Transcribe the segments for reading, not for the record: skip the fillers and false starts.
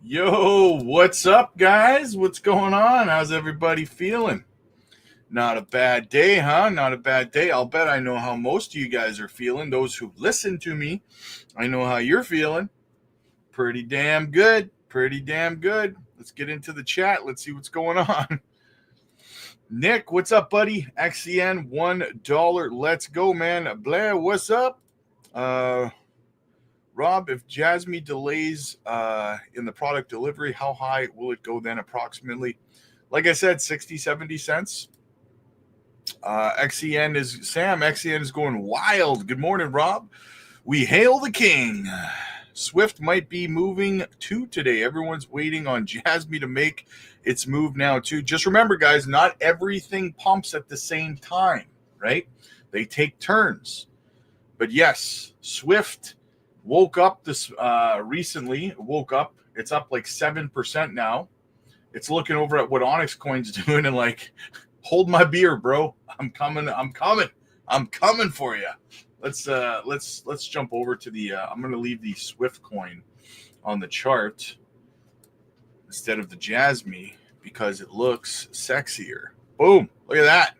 Yo, what's up, guys? What's going on? How's everybody feeling? Not a bad day, huh? Not a bad day. I'll bet I know how most of you guys are feeling. Those who listen to me, I know how you're feeling. Pretty damn good. Pretty damn good. Let's get into the chat. Let's see what's going on. Nick, what's up, buddy? XCN, $1. Let's go, man. Blair, what's up? Rob, if Jasmy delays in the product delivery, how high will it go then approximately? Like I said, 60, 70 cents. XCN is going wild. Good morning, Rob. We hail the king. Swift might be moving too today. Everyone's waiting on Jasmy to make its move now too. Just remember, guys, not everything pumps at the same time, right? They take turns. But yes, Swift woke up this recently. It's up like 7% now. It's looking over at what Onyx Coin's doing and like, hold my beer, bro. I'm coming for you. Let's jump over to the I'm going to leave the Swift coin on the chart instead of the Jasmy because it looks sexier. Boom. Look at that.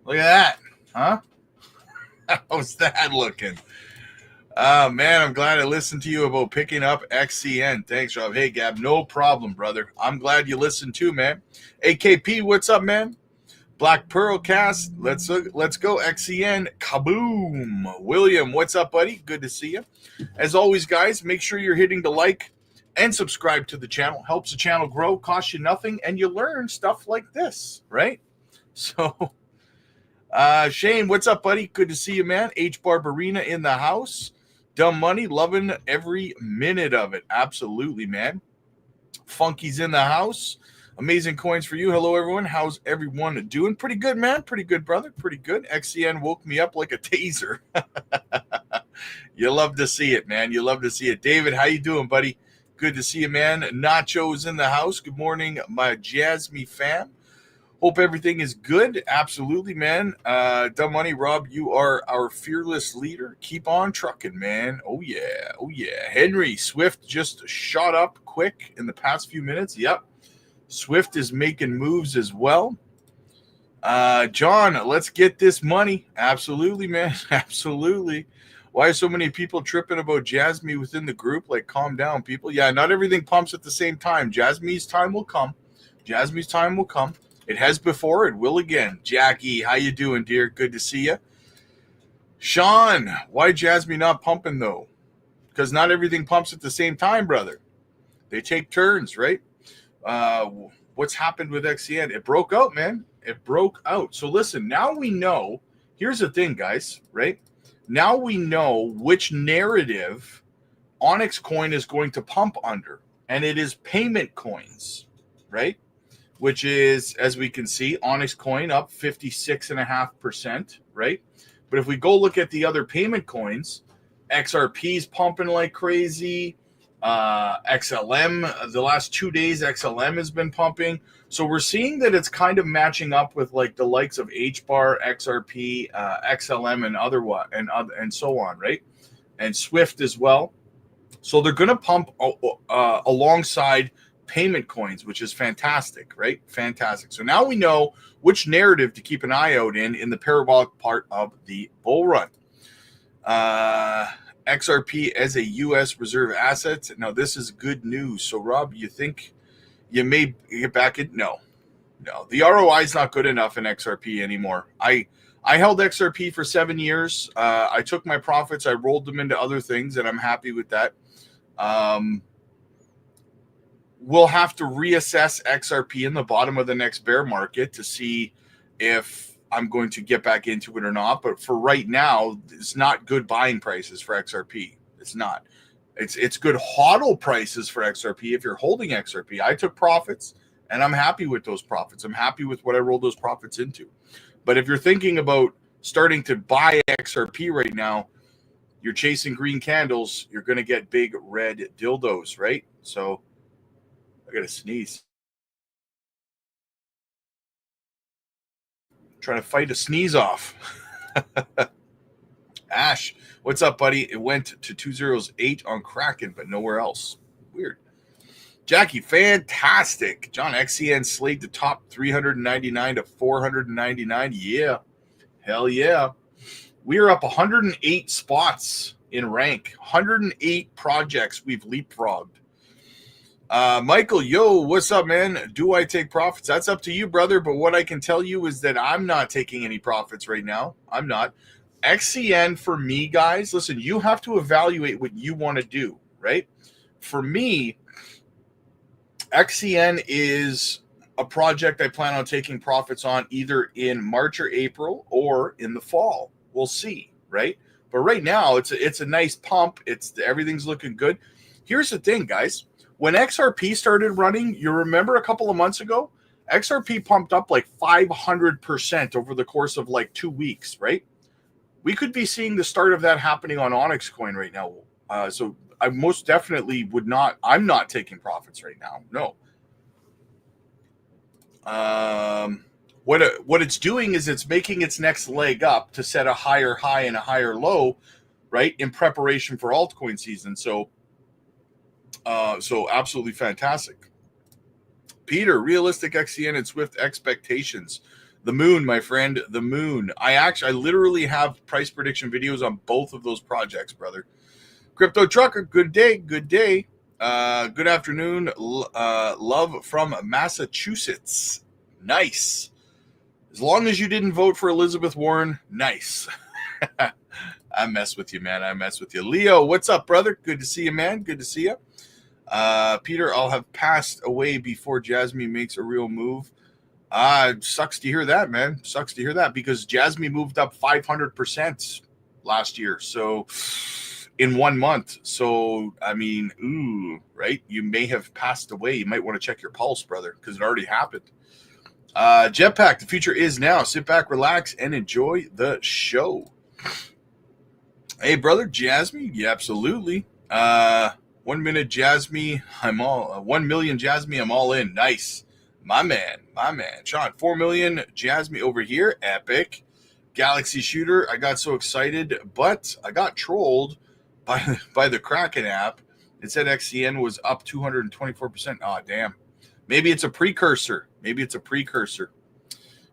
Look at that. Huh? How's that looking? Man, I'm glad I listened to you about picking up XCN. Thanks, Rob. Hey, Gab, no problem, brother. I'm glad you listened too, man. AKP, what's up, man? Black Pearl Cast, let's go. XCN, kaboom. William, what's up, buddy? Good to see you. As always, guys, make sure you're hitting the like and subscribe to the channel. Helps the channel grow, costs you nothing, and you learn stuff like this, right? So, Shane, what's up, buddy? Good to see you, man. H Barbarina in the house. Dumb Money, loving every minute of it. Absolutely, man. Funky's in the house. Amazing coins for you. Hello, everyone. How's everyone doing? Pretty good, man. Pretty good, brother. Pretty good. XCN woke me up like a taser. You love to see it, man. You love to see it. David, how you doing, buddy? Good to see you, man. Nacho's in the house. Good morning, my Jasmy fam. Hope everything is good. Absolutely, man. Dumb Money, Rob, you are our fearless leader. Keep on trucking, man. Oh, yeah. Oh, yeah. Henry, Swift just shot up quick in the past few minutes. Yep. Swift is making moves as well. John, let's get this money. Absolutely, man. Absolutely. Why are so many people tripping about Jasmy within the group? Like, calm down, people. Yeah, not everything pumps at the same time. Jasmy's time will come. Jasmy's time will come. It has before. It will again. Jackie, how you doing, dear? Good to see you. Sean, why Jasmy not pumping, though? Because not everything pumps at the same time, brother. They take turns, right? What's happened with XCN? It broke out, man. It broke out. So listen, now we know. Here's the thing, guys, right? Now we know which narrative Onyx Coin is going to pump under. And it is payment coins, right? Which is, as we can see, Onyx Coin up 56.5%, right? But if we go look at the other payment coins, XRP's pumping like crazy. XLM, the last 2 days, XLM has been pumping. So we're seeing that it's kind of matching up with like the likes of HBAR, XRP, XLM, and so on, right? And Swift as well. So they're going to pump alongside payment coins, which is fantastic, right? Fantastic. So now we know which narrative to keep an eye out in the parabolic part of the bull run. XRP as a U.S. reserve asset. Now, this is good news. So, Rob, you think you may get back in? No. The ROI is not good enough in XRP anymore. I held XRP for 7 years. I took my profits. I rolled them into other things, and I'm happy with that. We'll have to reassess XRP in the bottom of the next bear market to see if I'm going to get back into it or not. But for right now, it's not good buying prices for XRP. It's not. It's good hodl prices for XRP if you're holding XRP. I took profits, and I'm happy with those profits. I'm happy with what I rolled those profits into. But if you're thinking about starting to buy XRP right now, you're chasing green candles, you're going to get big red dildos, right? So I got to sneeze. Trying to fight a sneeze off. Ash, what's up, buddy? It went to 208 on Kraken, but nowhere else. Weird. Jackie, fantastic. John, XCN slate the top 399 to 499. Yeah. Hell yeah. We are up 108 spots in rank. 108 projects we've leapfrogged. Michael, yo, what's up, man? Do I take profits? That's up to you, brother. But what I can tell you is that I'm not taking any profits right now. I'm not. XCN for me, guys, listen, you have to evaluate what you want to do, right? For me, XCN is a project I plan on taking profits on either in March or April or in the fall. We'll see, right? But right now, it's a nice pump. Everything's looking good. Here's the thing, guys. When XRP started running, you remember a couple of months ago, XRP pumped up like 500% over the course of like 2 weeks, right? We could be seeing the start of that happening on Onyx Coin right now. So I most definitely would not. I'm not taking profits right now. No. What it's doing is it's making its next leg up to set a higher high and a higher low, right, in preparation for altcoin season. So absolutely fantastic. Peter, realistic XCN and Swift expectations. The moon, my friend, the moon. I literally have price prediction videos on both of those projects, brother. Crypto Trucker, good day, good day. Good afternoon. Love from Massachusetts. Nice. As long as you didn't vote for Elizabeth Warren, nice. I mess with you, man. I mess with you. Leo, what's up, brother? Good to see you, man. Good to see you. Peter, I'll have passed away before Jasmy makes a real move. Sucks to hear that, man. Sucks to hear that because Jasmy moved up 500% last year. So in 1 month. So, I mean, right? You may have passed away. You might want to check your pulse, brother, because it already happened. Jetpack, the future is now. Sit back, relax, and enjoy the show. Hey, brother, Jasmy? Yeah, absolutely. 1 minute Jasmy, 1 million Jasmy, I'm all in. Nice. My man. Sean, 4 million Jasmy over here. Epic. Galaxy Shooter, I got so excited, but I got trolled by the Kraken app. It said XCN was up 224%. Oh, damn. Maybe it's a precursor.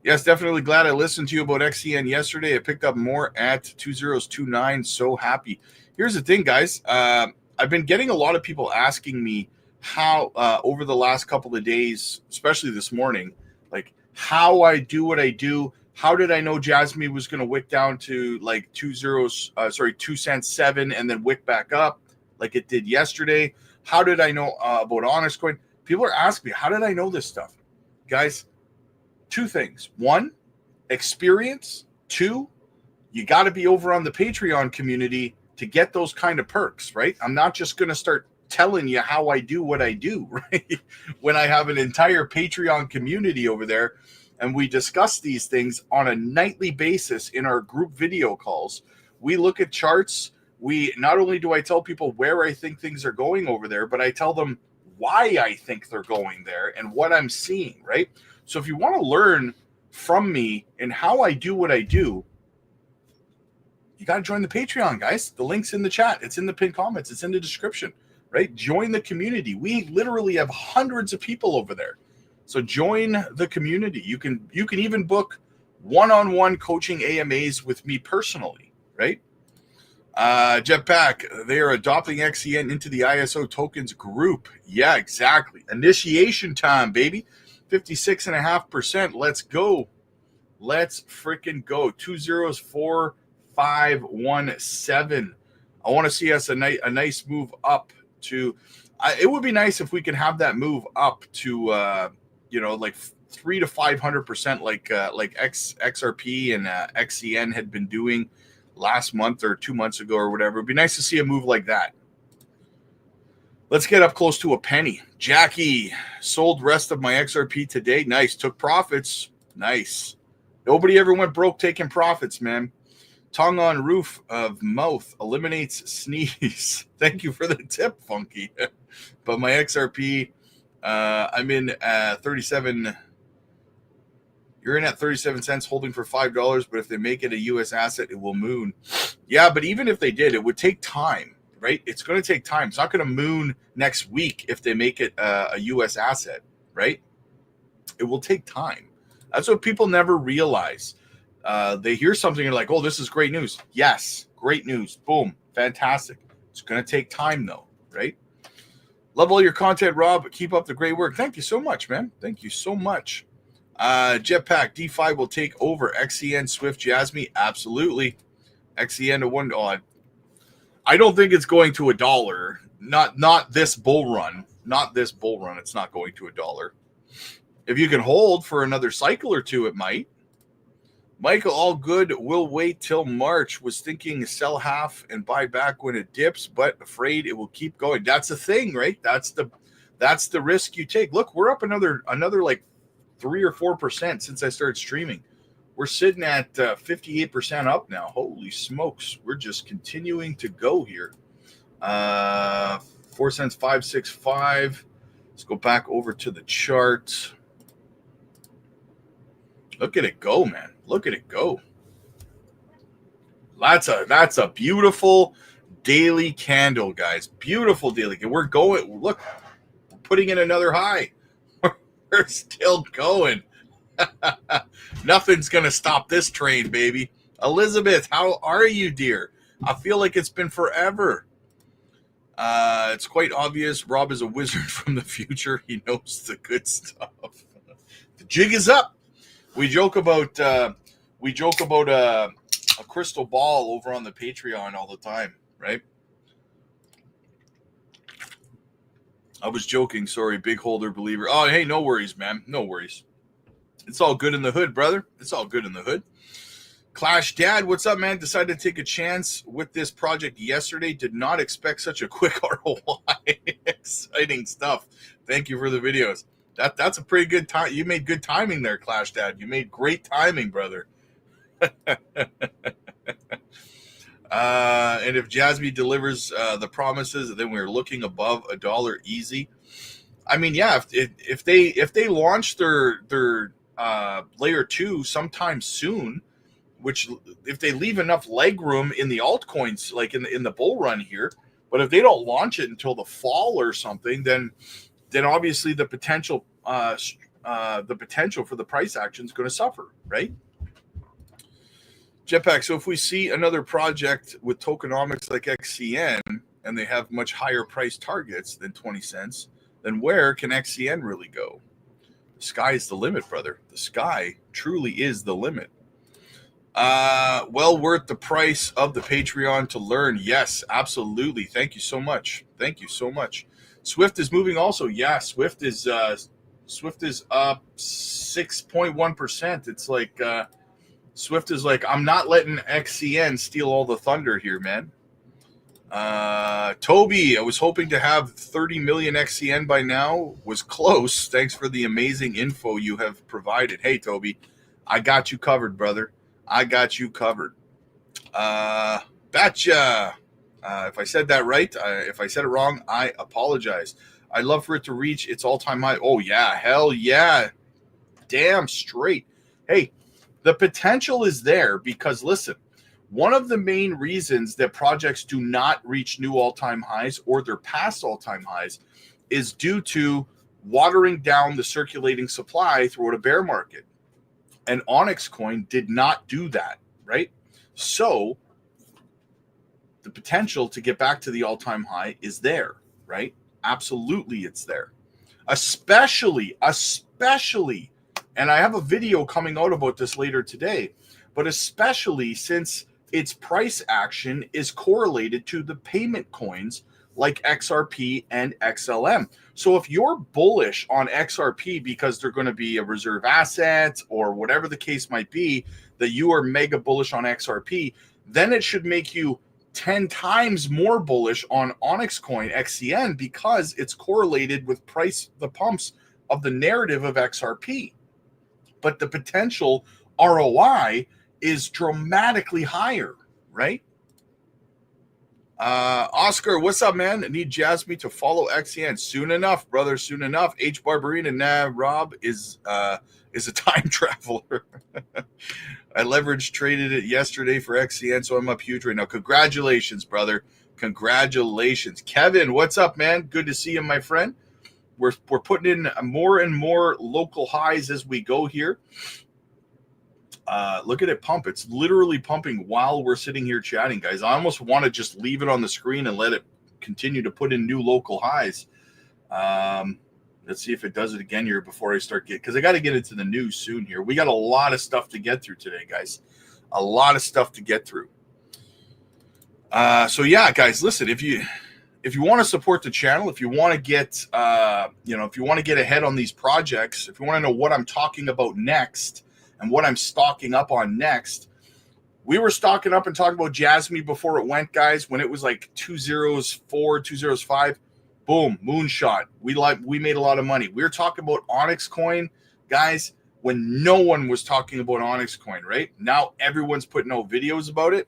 Yes, definitely glad I listened to you about XCN yesterday. I picked up more at 2029. So happy. Here's the thing, guys. I've been getting a lot of people asking me how over the last couple of days, especially this morning, like how I do what I do. How did I know Jasmy was going to wick down to like 2 cents 7 and then wick back up like it did yesterday? How did I know about Onyx Coin? People are asking me, how did I know this stuff? Guys, 2 things. 1, experience. 2, you got to be over on the Patreon community to get those kind of perks, right? I'm not just going to start telling you how I do what I do, right? When I have an entire Patreon community over there and we discuss these things on a nightly basis in our group video calls. We look at charts. Not only do I tell people where I think things are going over there, but I tell them why I think they're going there and what I'm seeing, right? So if you want to learn from me and how I do what I do, you got to join the Patreon, guys. The link's in the chat. It's in the pinned comments. It's in the description, right? Join the community. We literally have hundreds of people over there. So join the community. You can even book one-on-one coaching AMAs with me personally, right? Jetpack, they are adopting XCN into the ISO tokens group. Yeah, exactly. Initiation time, baby. 56.5%. Let's go. Let's freaking go. 204517. I want to see us a nice move up to. It would be nice if we could have that move up to like 300 to 500%, like XRP and XCN had been doing last month or 2 months ago or whatever. It'd be nice to see a move like that. Let's get up close to a penny. Jackie, sold rest of my XRP today. Nice. Took profits. Nice. Nobody ever went broke taking profits, man. Tongue on roof of mouth eliminates sneeze. Thank you for the tip, Funky. But my XRP, I'm in 37. You're in at 37 cents holding for $5, but if they make it a U.S. asset, it will moon. Yeah, but even if they did, it would take time, right? It's going to take time. It's not going to moon next week if they make it a U.S. asset, right? It will take time. That's what people never realize. They hear something and like, oh, this is great news. Yes, great news. Boom, fantastic. It's going to take time though, right? Love all your content, Rob. Keep up the great work. Thank you so much, man. Thank you so much. Jetpack, DeFi will take over. XCN, Swift, Jasmy, absolutely. XCN to $1. I don't think it's going to $1. Not this bull run. Not this bull run. It's not going to $1. If you can hold for another cycle or two, it might. Michael, all good. We'll wait till March. Was thinking sell half and buy back when it dips, but afraid it will keep going. That's the thing, right? That's the risk you take. Look, we're up another like 3 or 4% since I started streaming. We're sitting at 58% up now. Holy smokes. We're just continuing to go here. 4 cents, 565. Let's go back over to the chart. Look at it go, man. Look at it go. That's a beautiful daily candle, guys. Beautiful daily. We're going. Look, we're putting in another high. We're still going. Nothing's going to stop this train, baby. Elizabeth, how are you, dear? I feel like it's been forever. It's quite obvious Rob is a wizard from the future. He knows the good stuff. The jig is up. We joke about a crystal ball over on the Patreon all the time, right? I was joking. Sorry, big holder believer. Oh, hey, no worries, man. No worries. It's all good in the hood, brother. It's all good in the hood. Clash Dad, what's up, man? Decided to take a chance with this project yesterday. Did not expect such a quick ROI. Exciting stuff. Thank you for the videos. That's a pretty good time. You made good timing there, Clash Dad. You made great timing, brother. And if Jasmy delivers the promises, then we're looking above $1 easy. I mean, yeah, if they launch their layer 2 sometime soon, which if they leave enough leg room in the altcoins, like in the bull run here, but if they don't launch it until the fall or something, then obviously the potential for the price action is going to suffer, right? Jetpack, so if we see another project with tokenomics like XCN and they have much higher price targets than 20 cents, then where can XCN really go? The sky is the limit, brother. The sky truly is the limit. Well worth the price of the Patreon to learn. Yes, absolutely. Thank you so much. Thank you so much. Swift is moving also. Yeah, Swift is up 6.1%. It's like Swift is like, I'm not letting XCN steal all the thunder here, man. Toby, I was hoping to have 30 million XCN by now. Was close. Thanks for the amazing info you have provided. Hey, Toby, I got you covered, brother. I got you covered. Betcha. If I said that right, if I said it wrong, I apologize. I'd love for it to reach its all-time high. Oh, yeah. Hell yeah. Damn straight. Hey, the potential is there because, listen, one of the main reasons that projects do not reach new all-time highs or their past all-time highs is due to watering down the circulating supply throughout a bear market. And Onyx coin did not do that, right? So the potential to get back to the all-time high is there, right? Absolutely, it's there. Especially, and I have a video coming out about this later today, but especially since its price action is correlated to the payment coins like XRP and XLM. So if you're bullish on XRP because they're going to be a reserve asset or whatever the case might be, that you are mega bullish on XRP, then it should make you 10 times more bullish on Onyx coin XCN because it's correlated with the pumps of the narrative of XRP. But the potential ROI is dramatically higher, right? Oscar, what's up, man? I need Jasmy to follow XCN soon enough, brother. Soon enough. H. Barbarina, nah, Rob is a time traveler. I leverage traded it yesterday for XCN, so I'm up huge right now. Congratulations, brother. Congratulations. Kevin, what's up, man? Good to see you, my friend. We're putting in more and more local highs as we go here. Look at it pump. It's literally pumping while we're sitting here chatting, guys. I almost want to just leave it on the screen and let it continue to put in new local highs. Let's see if it does it again here before I start because I got to get into the news soon here. We got a lot of stuff to get through today, guys. A lot of stuff to get through. So yeah, guys, listen, if you want to support the channel, if you want to get, if you want to get ahead on these projects, if you want to know what I'm talking about next and what I'm stocking up on next, we were stocking up and talking about Jasmy before it went, guys, when it was like 204, 205, boom, moonshot. We made a lot of money. We were talking about Onyx coin, guys, when no one was talking about Onyx coin, right? Now everyone's putting out videos about it,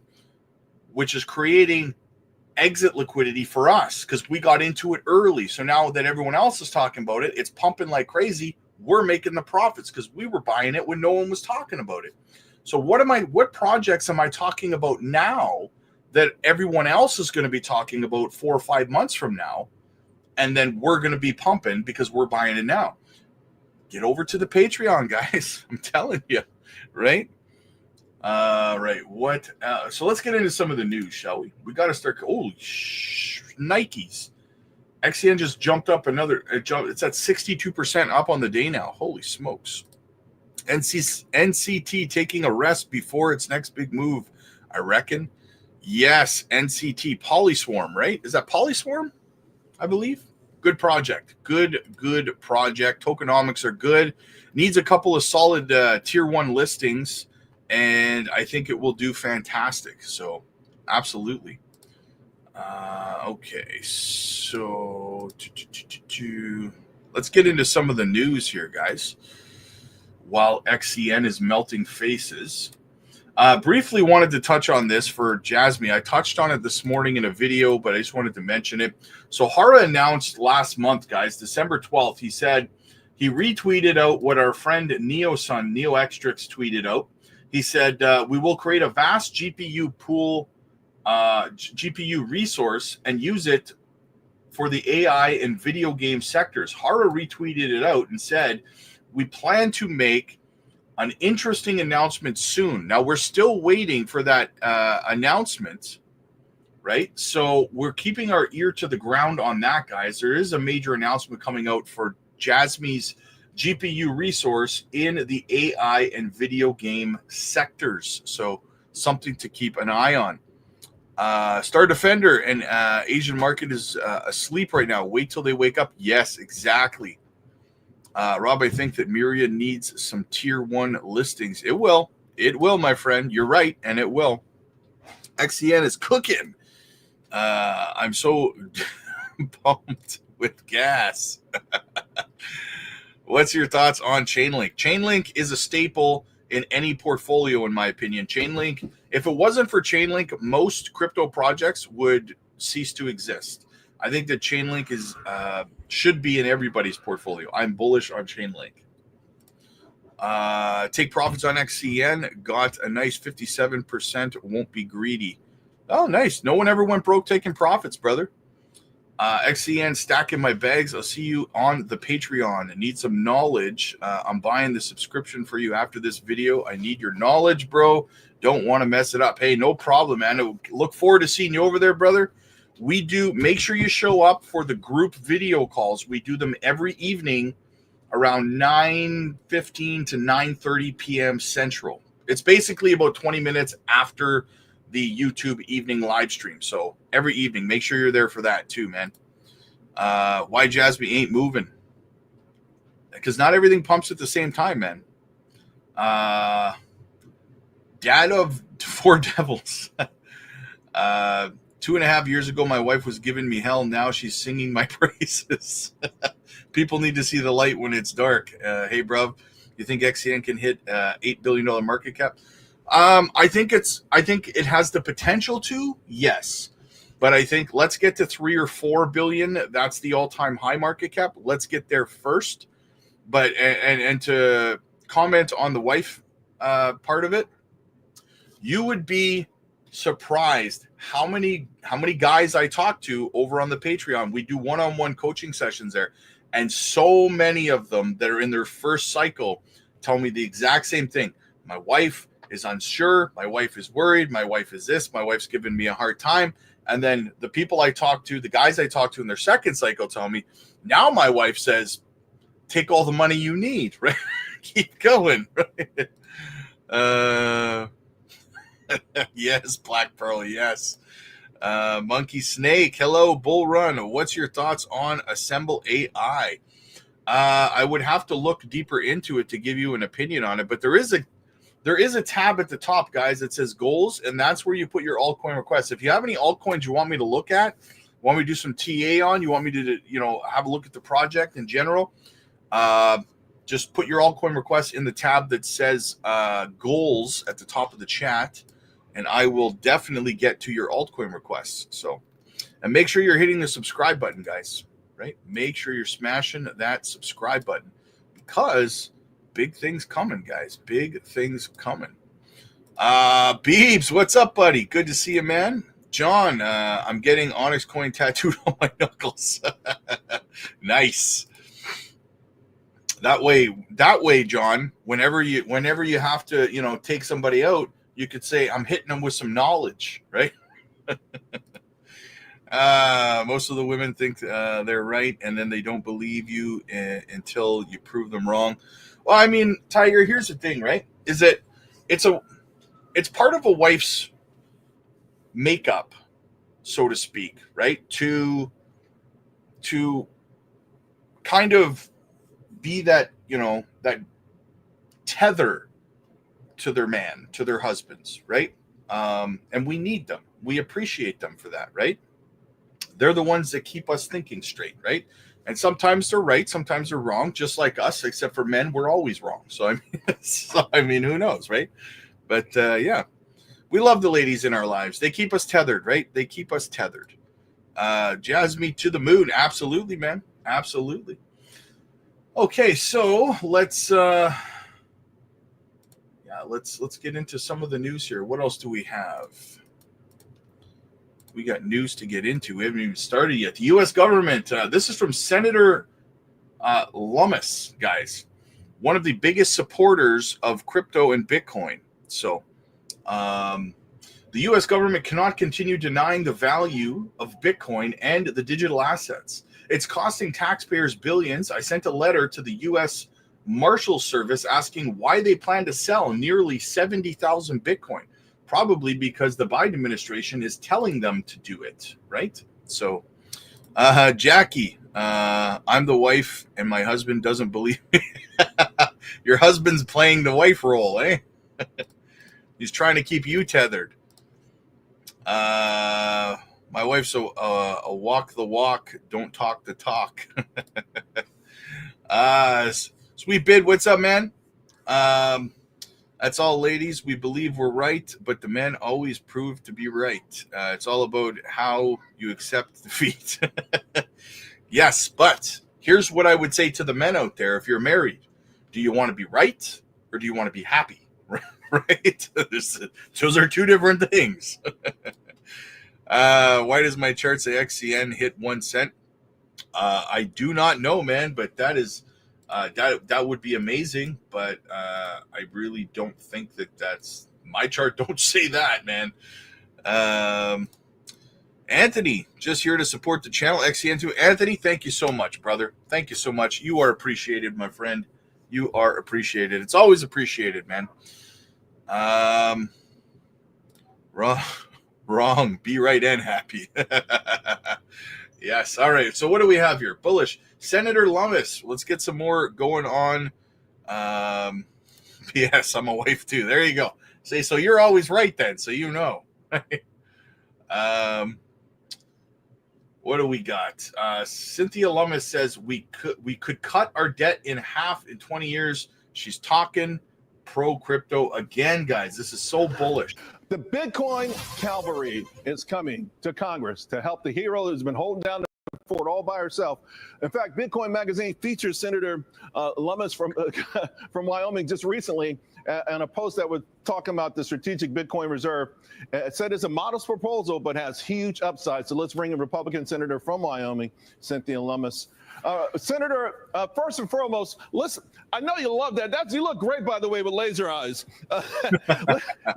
which is creating exit liquidity for us because we got into it early. So now that everyone else is talking about it, it's pumping like crazy. We're making the profits because we were buying it when no one was talking about it. So what projects am I talking about now that everyone else is going to be talking about 4 or 5 months from now? And then we're going to be pumping because we're buying it now. Get over to the Patreon, guys. I'm telling you, right? Right. So let's get into some of the news, shall we? We got to start. Holy Nikes. XCN just jumped up another. It's at 62% up on the day now. Holy smokes. NCT taking a rest before its next big move, I reckon. Yes, NCT. Polyswarm, right? Is that Polyswarm? I believe. Good project. Good project. Tokenomics are good. Needs a couple of solid tier 1 listings. And I think it will do fantastic. So, absolutely. Okay, so let's get into some of the news here, guys. While XCN is melting faces. Briefly wanted to touch on this for Jasmy. I touched on it this morning in a video, but I just wanted to mention it. So Hara announced last month, guys, December 12th, he said he retweeted out what our friend NeoXtrix tweeted out. He said, we will create a vast GPU pool, GPU resource and use it for the AI and video game sectors. Hara retweeted it out and said, we plan to make an interesting announcement soon. Now, we're still waiting for that announcement, right? So we're keeping our ear to the ground on that, guys. There is a major announcement coming out for Jasmy's GPU resource in the AI and video game sectors. So something to keep an eye on. Star Defender and Asian market is asleep right now. Wait till they wake up. Yes, exactly. Rob, I think that Myriad needs some tier 1 listings. It will, my friend. You're right, and it will. XCN is cooking. I'm so pumped with gas. What's your thoughts on Chainlink? Chainlink is a staple in any portfolio, in my opinion. Chainlink, if it wasn't for Chainlink, most crypto projects would cease to exist. I think that Chainlink is should be in everybody's portfolio. I'm bullish on Chainlink. Take profits on XCN. Got a nice 57%. Won't be greedy. Oh, nice. No one ever went broke taking profits, brother. XCN stacking my bags. I'll see you on the Patreon. I need some knowledge. I'm buying the subscription for you after this video. I need your knowledge, bro. Don't want to mess it up. Hey, no problem, man. Look forward to seeing you over there, brother. We do. Make sure you show up for the group video calls. We do them every evening around 9:15 to 9:30 p.m. Central. It's basically about 20 minutes after the YouTube evening live stream. So every evening, make sure you're there for that too, man. Why Jasmy ain't moving? Because not everything pumps at the same time, man. Dad of 4 devils. 2.5 years ago, my wife was giving me hell. Now she's singing my praises. People need to see the light when it's dark. Hey, bro, you think XCN can hit $8 billion market cap? I think it has the potential to, yes. But I think let's get to 3 or 4 billion. That's the all-time high market cap. Let's get there first. But and to comment on the wife part of it, you would be surprised how many guys I talk to over on the Patreon. We do one-on-one coaching sessions there, and so many of them that are in their first cycle tell me the exact same thing. My wife is unsure, my wife is worried, my wife is this, my wife's giving me a hard time. And then the people I talk to, the guys I talk to in their second cycle, tell me, now my wife says, take all the money you need, right? Keep going, right? Yes, Black Pearl, yes. Monkey Snake, hello, Bull Run. What's your thoughts on Assemble AI? I would have to look deeper into it to give you an opinion on it, but there is a tab at the top, guys, that says goals, and that's where you put your altcoin requests. If you have any altcoins you want me to look at, want me to do some TA on, you want me to, have a look at the project in general, just put your altcoin requests in the tab that says goals at the top of the chat, and I will definitely get to your altcoin requests. So, and make sure you're hitting the subscribe button, guys, right? Make sure you're smashing that subscribe button, because big things coming, guys. Big things coming. Beebs, what's up, buddy? Good to see you, man. John, I'm getting Onyx coin tattooed on my knuckles. Nice. That way, John, whenever you have to, take somebody out, you could say, I'm hitting them with some knowledge, right? Most of the women think they're right, and then they don't believe you until you prove them wrong. Well, I mean, Tiger, here's the thing, right? Is that it's part of a wife's makeup, so to speak, right? To kind of be that, that tether to their man, to their husbands, right? And we need them. We appreciate them for that, right? They're the ones that keep us thinking straight, right? And sometimes they're right, sometimes they're wrong, just like us, except for men, we're always wrong. So I mean, who knows, right? But yeah, we love the ladies in our lives. They keep us tethered, right? They keep us tethered. Jasmy to the moon. Absolutely, man. Absolutely. Okay, so let's get into some of the news here. What else do we have? We got news to get into. We haven't even started yet. The U.S. government, this is from Senator Lummis, guys, one of the biggest supporters of crypto and Bitcoin. So the U.S. government cannot continue denying the value of Bitcoin and the digital assets. It's costing taxpayers billions. I sent a letter to the U.S. Marshal Service asking why they plan to sell nearly 70,000 Bitcoin. Probably because the Biden administration is telling them to do it, right? So, Jackie, I'm the wife and my husband doesn't believe me. Your husband's playing the wife role, eh? He's trying to keep you tethered. My wife's a walk the walk, don't talk the talk. Sweet Bid, what's up, man? That's all, ladies. We believe we're right, but the men always prove to be right. It's all about how you accept defeat. Yes, but here's what I would say to the men out there. If you're married, do you want to be right or do you want to be happy? Right? Those are two different things. Why does my chart say XCN hit 1 cent? I do not know, man, but that is... that would be amazing, but I really don't think that's my chart. Don't say that, man. Anthony, just here to support the channel. XCN2. Anthony, thank you so much, brother. Thank you so much. You are appreciated, my friend. You are appreciated. It's always appreciated, man. Wrong. Be right and happy. Yes. All right. So what do we have here? Bullish. Senator Lummis. Let's get some more going on. Yes, I'm a wife too. There you go. Say, so you're always right then. So you know. What do we got? Cynthia Lummis says we could cut our debt in half in 20 years. She's talking pro crypto again, guys. This is so bullish. The Bitcoin cavalry is coming to Congress to help the hero who's been holding down the forward all by herself. In fact, Bitcoin Magazine features Senator Lummis from from Wyoming just recently on a post that was talking about the strategic Bitcoin reserve. It said it's a modest proposal, but has huge upside. So let's bring in Republican Senator from Wyoming, Cynthia Lummis. Senator, first and foremost, listen, I know you love that. You look great, by the way, with laser eyes.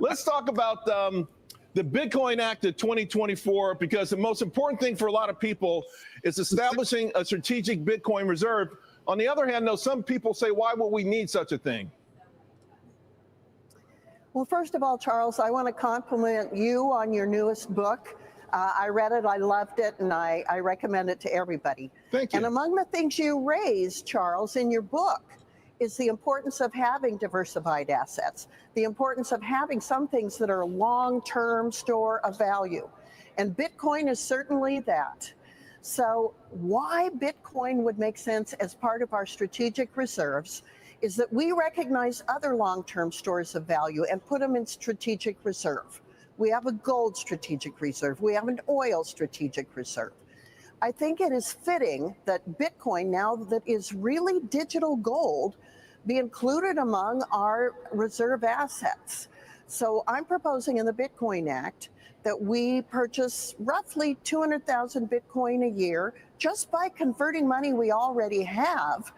Let's talk about the Bitcoin Act of 2024, because the most important thing for a lot of people is establishing a strategic Bitcoin reserve. On the other hand, though, some people say, why would we need such a thing? Well, first of all, Charles, I want to compliment you on your newest book. I read it, I loved it, and I recommend it to everybody. Thank you. And among the things you raised, Charles, in your book is the importance of having diversified assets, the importance of having some things that are long-term store of value. And Bitcoin is certainly that. So why Bitcoin would make sense as part of our strategic reserves is that we recognize other long-term stores of value and put them in strategic reserve. We have a gold strategic reserve. We have an oil strategic reserve. I think it is fitting that Bitcoin, now that is really digital gold, be included among our reserve assets. So I'm proposing in the Bitcoin Act that we purchase roughly 200,000 Bitcoin a year just by converting money we already have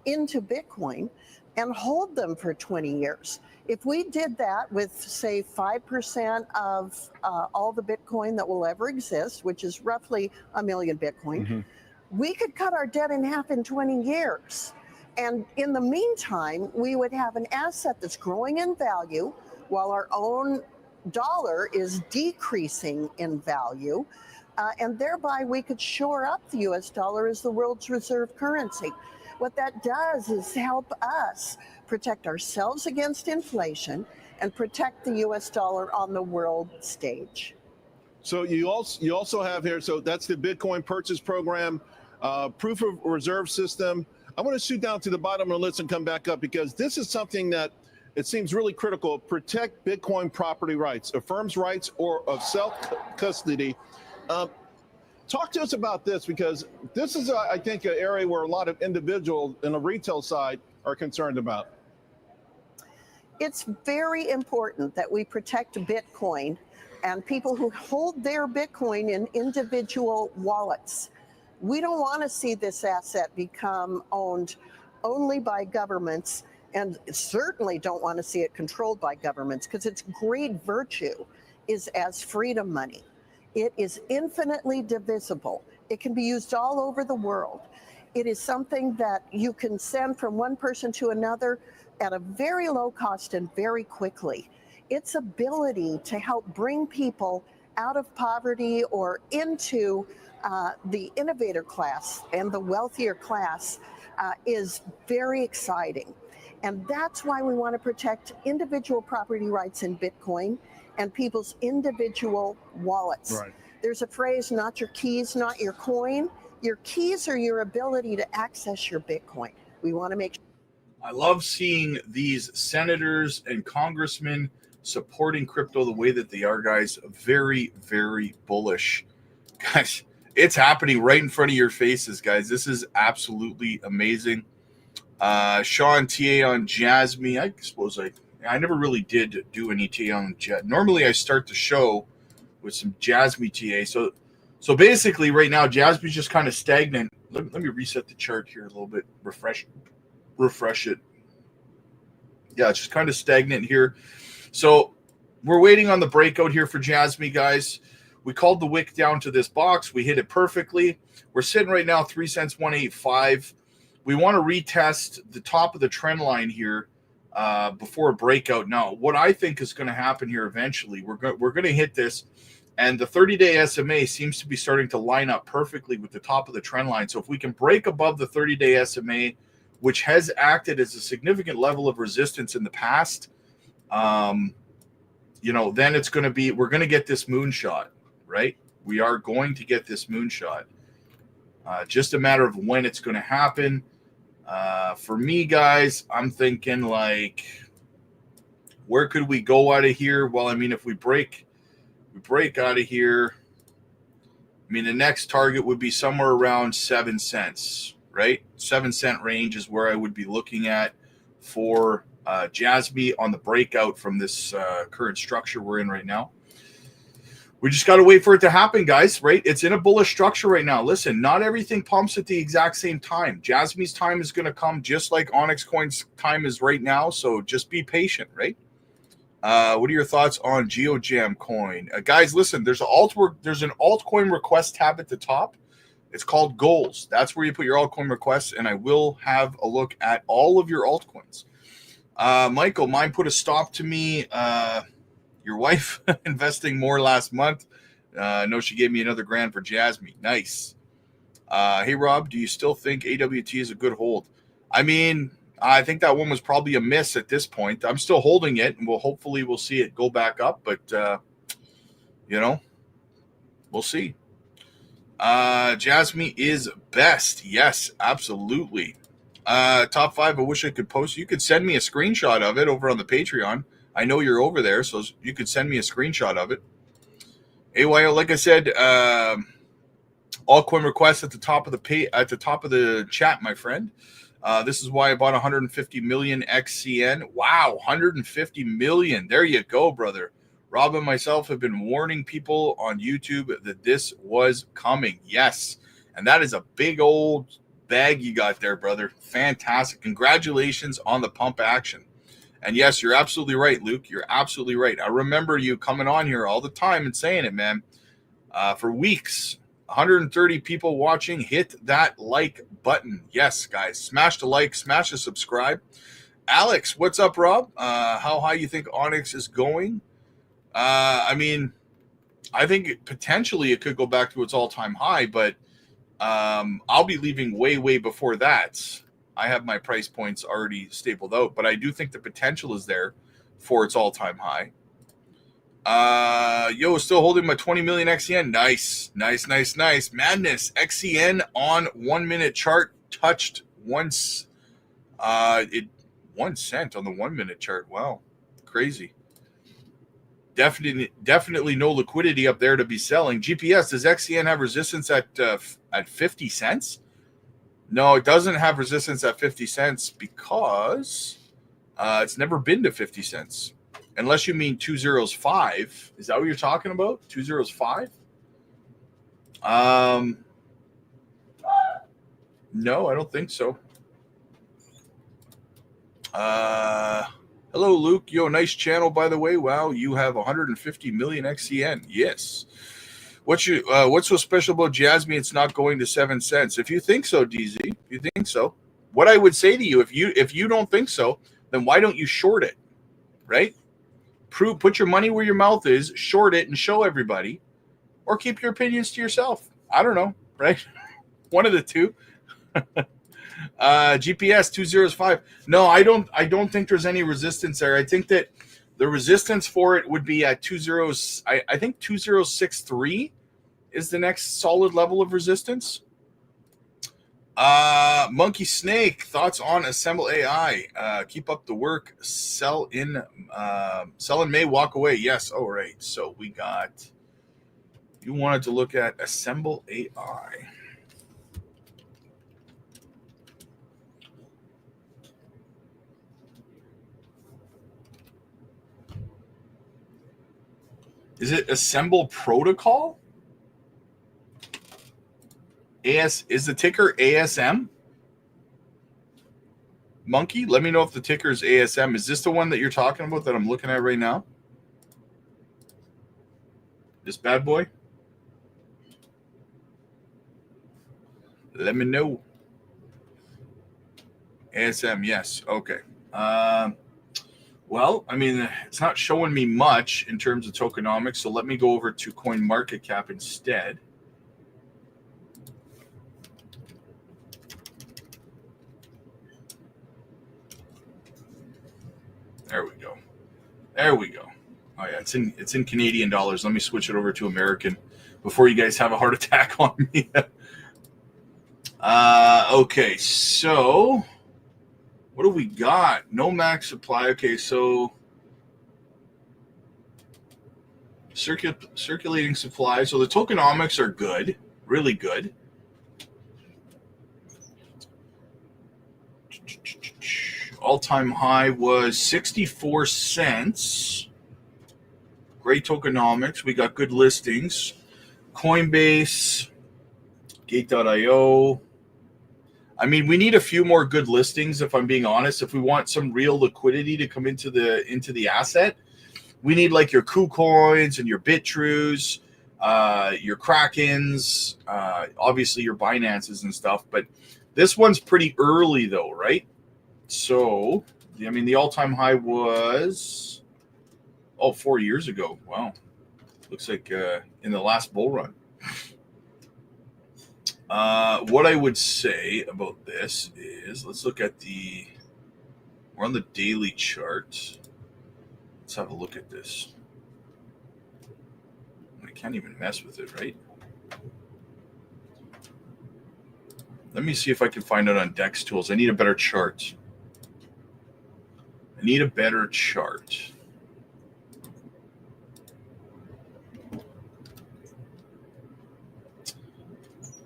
into Bitcoin and hold them for 20 years. If we did that with, say, 5% of all the Bitcoin that will ever exist, which is roughly 1 million Bitcoin, we could cut our debt in half in 20 years. And in the meantime, we would have an asset that's growing in value while our own dollar is decreasing in value. And thereby we could shore up the US dollar as the world's reserve currency. What that does is help us protect ourselves against inflation and protect the US dollar on the world stage. So you also have here, so that's the Bitcoin purchase program, proof of reserve system. I want to shoot down to the bottom of the list and come back up, because this is something that it seems really critical. Protect Bitcoin property rights, a firm's rights or of self-custody. Talk to us about this, because this is, I think, an area where a lot of individuals in the retail side are concerned about. It's very important that we protect Bitcoin and people who hold their Bitcoin in individual wallets. We don't want to see this asset become owned only by governments, and certainly don't want to see it controlled by governments, because its great virtue is as freedom money. It is infinitely divisible. It can be used all over the world. It is something that you can send from one person to another at a very low cost and very quickly. Its ability to help bring people out of poverty or into the innovator class and the wealthier class is very exciting. And that's why we want to protect individual property rights in Bitcoin and people's individual wallets. Right. There's a phrase, not your keys, not your coin. Your keys are your ability to access your Bitcoin. We want to make sure. I love seeing these senators and congressmen supporting crypto the way that they are, guys. Very, very bullish. Guys, it's happening right in front of your faces, guys. This is absolutely amazing. Sean, TA on Jasmy. I suppose I never really did do any TA on Jasmy. Normally I start the show with some Jasmy TA. So basically right now Jasmy's just kind of stagnant. Let me reset the chart here a little bit. Refresh it. Yeah, it's just kind of stagnant here. So we're waiting on the breakout here for Jasmy, guys. We called the wick down to this box. We hit it perfectly. We're sitting right now 3 cents 185. We want to retest the top of the trend line here before a breakout. Now, what I think is going to happen here eventually, we're going to hit this, and the 30-day SMA seems to be starting to line up perfectly with the top of the trend line. So if we can break above the 30-day SMA, which has acted as a significant level of resistance in the past, you know, then it's going to be, we're going to get this moonshot, right? We are going to get this moonshot. Just a matter of when it's going to happen. For me, guys, I'm thinking like, where could we go out of here? Well, I mean, if we break out of here, I mean, the next target would be somewhere around 7 cents, right? 7 cent range is where I would be looking at for Jasmy on the breakout from this current structure we're in right now. We just got to wait for it to happen, guys, right? It's in a bullish structure right now. Listen, not everything pumps at the exact same time. Jasmy's time is going to come just like Onyx Coin's time is right now, so just be patient, right? What are your thoughts on GeoJam coin? Guys, listen, there's an altcoin request tab at the top. It's called goals. That's where you put your altcoin requests, and I will have a look at all of your altcoins. Michael, mine put a stop to me. Your wife investing more last month. I know she gave me another grand for Jasmy. Nice. Hey, Rob, do you still think AWT is a good hold? I mean, I think that one was probably a miss at this point. I'm still holding it, and hopefully we'll see it go back up. But, we'll see. Jasmy is best. Yes, absolutely. Top 5, I wish I could post. You could send me a screenshot of it over on the Patreon. I know you're over there, so you could send me a screenshot of it. AYO, like I said, altcoin requests at the top of the chat, my friend. This is why I bought 150 million XCN. Wow, 150 million. There you go, brother. Rob and myself have been warning people on YouTube that this was coming. Yes, and that is a big old bag you got there, brother. Fantastic. Congratulations on the pump action. And yes, you're absolutely right, Luke. You're absolutely right. I remember you coming on here all the time and saying it, man. For weeks, 130 people watching. Hit that like button. Yes, guys. Smash the like. Smash the subscribe. Alex, what's up, Rob? How high you think Onyx is going? I mean, I think potentially it could go back to its all-time high, but I'll be leaving way before that. I have my price points already stapled out, but I do think the potential is there for its all-time high. Still holding my 20 million XCN. Nice. Madness. XCN on 1 minute chart touched once. 1 cent on the 1 minute chart. Wow. Crazy. Definitely no liquidity up there to be selling. GPS, does XCN have resistance at 50 cents? No, it doesn't have resistance at 50 cents because it's never been to 50 cents. Unless you mean 205. Is that what you're talking about? 205? No, I don't think so. Hello, Luke. Yo, nice channel, by the way. Wow, you have 150 million XCN. Yes. What's so special about Jasmy? It's not going to 7 cents. If you think so, DZ, if you think so, what I would say to you, if you don't think so, then why don't you short it, right? Put your money where your mouth is, short it, and show everybody, or keep your opinions to yourself. I don't know, right? One of the two. GPS 205. No, I don't think there's any resistance there. I think that the resistance for it would be at 20. I think 2063 is the next solid level of resistance. Monkey Snake, thoughts on Assemble AI? Keep up the work. Sell in May, walk away. Yes. All right. So we got. You wanted to look at Assemble AI. Is it Assemble Protocol? Is the ticker ASM? Monkey, let me know if the ticker is ASM. Is this the one that you're talking about that I'm looking at right now? This bad boy? Let me know. ASM, yes. Okay. Well, I mean, it's not showing me much in terms of tokenomics, so let me go over to CoinMarketCap instead. There we go. Oh yeah, it's in Canadian dollars. Let me switch it over to American before you guys have a heart attack on me. Okay, so what do we got? No max supply. Okay, so circulating supply. So the tokenomics are good, really good. All-time high was 64 cents. Great tokenomics. We got good listings. Coinbase, Gate.io. I mean, we need a few more good listings, if I'm being honest. If we want some real liquidity to come into the asset, we need like your KuCoins and your BitTrues, your Krakens, obviously your Binances and stuff. But this one's pretty early though, right? So, I mean, the all-time high was 4 years ago. Wow, looks like in the last bull run. What I would say about this is, let's look at we're on the daily chart. Let's have a look at this. I can't even mess with it, right? Let me see if I can find it on Dex Tools. I need a better chart.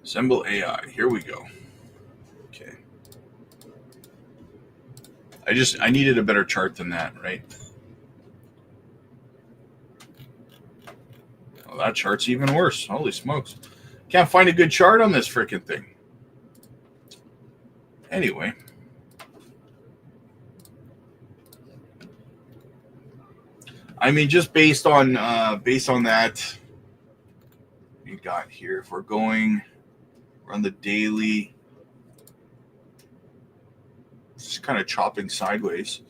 Jasmy AI. Here we go. Okay. I needed a better chart than that, right? Well, that chart's even worse. Holy smokes. Can't find a good chart on this freaking thing. Anyway. I mean, just based on that, we got here. If we're on the daily, just kind of chopping sideways.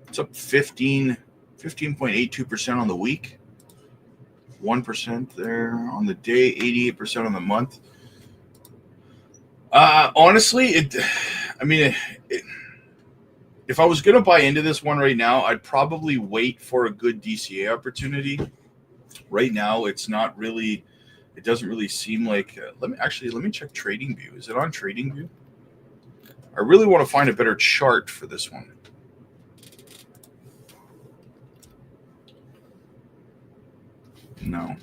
It's up 15.82% on the week, 1% there on the day, 88% on the month. Honestly, if I was going to buy into this one right now, I'd probably wait for a good DCA opportunity. Right now, it doesn't really seem like, let me check TradingView. Is it on TradingView? I really want to find a better chart for this one. No.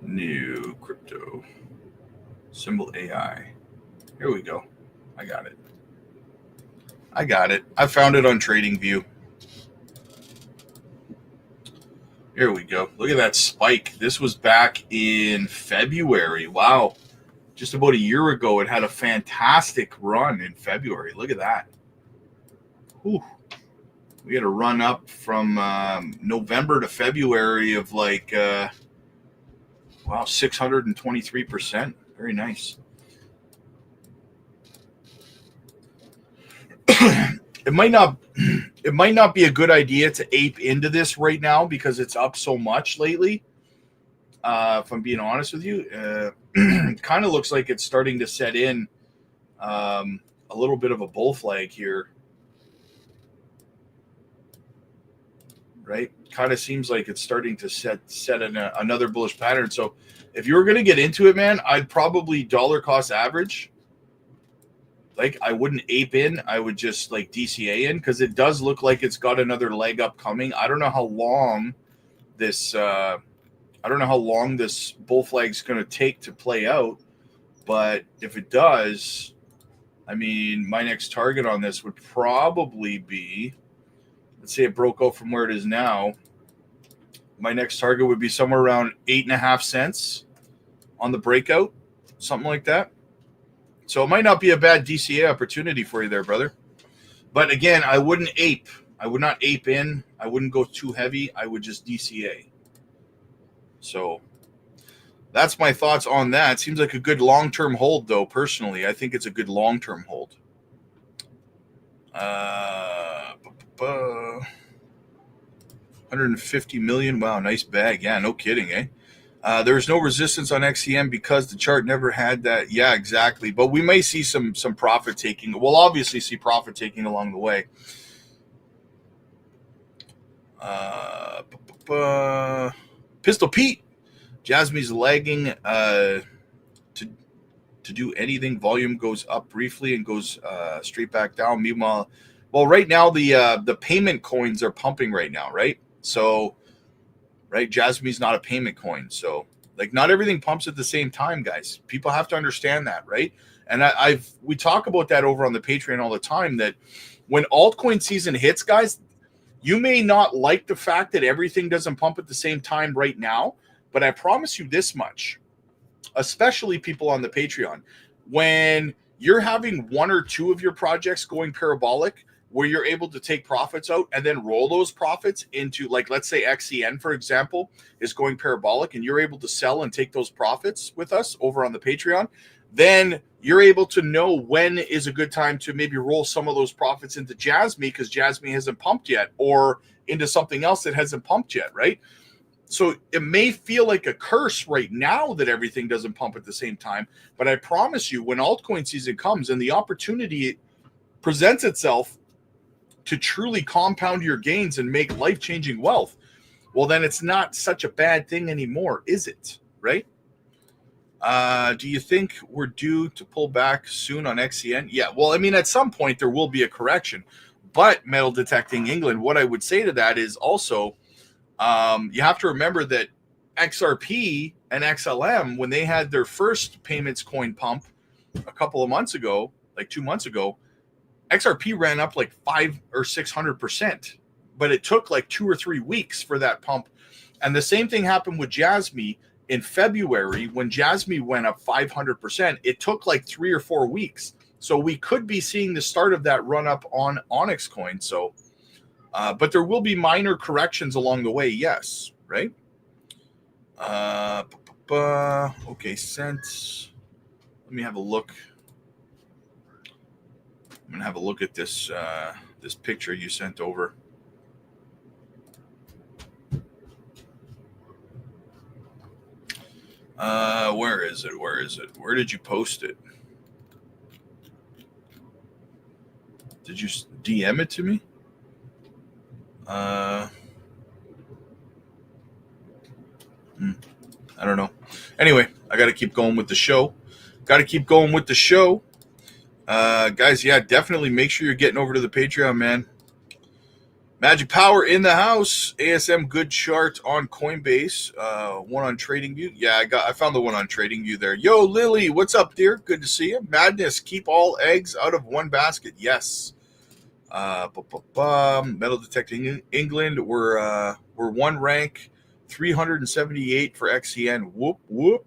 New crypto. Symbol AI. Here we go. I got it. I found it on TradingView. Here we go. Look at that spike. This was back in February. Wow. Just about a year ago, it had a fantastic run in February. Look at that. Whew. We had a run up from November to February of 623%. Very nice. It might not be a good idea to ape into this right now because it's up so much lately. If I'm being honest with you, kind of looks like it's starting to set in a little bit of a bull flag here, right? Kind of seems like it's starting to set in another bullish pattern. So if you were going to get into it, man, I'd probably dollar cost average. I wouldn't ape in. I would just DCA in because it does look like it's got another leg up coming. I don't know how long this bull flag's going to take to play out, but if it does, I mean, my next target on this would probably be, let's say it broke out from where it is now. My next target would be somewhere around 8.5 cents on the breakout, something like that. So it might not be a bad DCA opportunity for you there, brother. But again, I wouldn't ape. I would not ape in. I wouldn't go too heavy. I would just DCA. So that's my thoughts on that. Seems like a good long-term hold, though, personally. I think it's a good long-term hold. 150 million. Wow, nice bag. Yeah, no kidding, eh? There's no resistance on XCN because the chart never had that. Yeah, exactly. But we may see some profit taking. We'll obviously see profit taking along the way. Pistol Pete. Jasmy's lagging to do anything. Volume goes up briefly and goes straight back down. Meanwhile, Well, right now the payment coins are pumping right now, right? So, right, Jasmy's not a payment coin, so like not everything pumps at the same time, guys. People have to understand that, right? And we talk about that over on the Patreon all the time. That when altcoin season hits, guys, you may not like the fact that everything doesn't pump at the same time right now, but I promise you this much, especially people on the Patreon, when you're having one or two of your projects going parabolic, where you're able to take profits out and then roll those profits into, like, let's say XCN, for example, is going parabolic, and you're able to sell and take those profits with us over on the Patreon, then you're able to know when is a good time to maybe roll some of those profits into Jasmy, because Jasmy hasn't pumped yet, or into something else that hasn't pumped yet, right? So it may feel like a curse right now that everything doesn't pump at the same time, but I promise you, when altcoin season comes and the opportunity presents itself to truly compound your gains and make life-changing wealth, well, then it's not such a bad thing anymore, is it? Right? Do you think we're due to pull back soon on XCN? Yeah, well, I mean, at some point there will be a correction. But Metal Detecting England, what I would say to that is also, you have to remember that XRP and XLM, when they had their first payments coin pump a couple of months ago, like 2 months ago, XRP ran up like 500 or 600%, but it took like 2 or 3 weeks for that pump. And the same thing happened with Jasmy in February. When Jasmy went up 500%, it took like 3 or 4 weeks. So we could be seeing the start of that run up on Onyx coin. So, but there will be minor corrections along the way. Yes. Right. Okay. Sent. Let me have a look. I'm gonna have a look at this this picture you sent over. Where is it? Where is it? Where did you post it? Did you DM it to me? I don't know. Anyway, I got to keep going with the show. Guys, yeah, definitely make sure you're getting over to the Patreon, man. Magic Power in the house. ASM good chart on Coinbase. One on TradingView. Yeah, I found the one on TradingView there. Yo, Lily, what's up, dear? Good to see you. Madness, keep all eggs out of one basket. Yes. Metal Detecting England. We're one rank, 378 for XCN. Whoop whoop.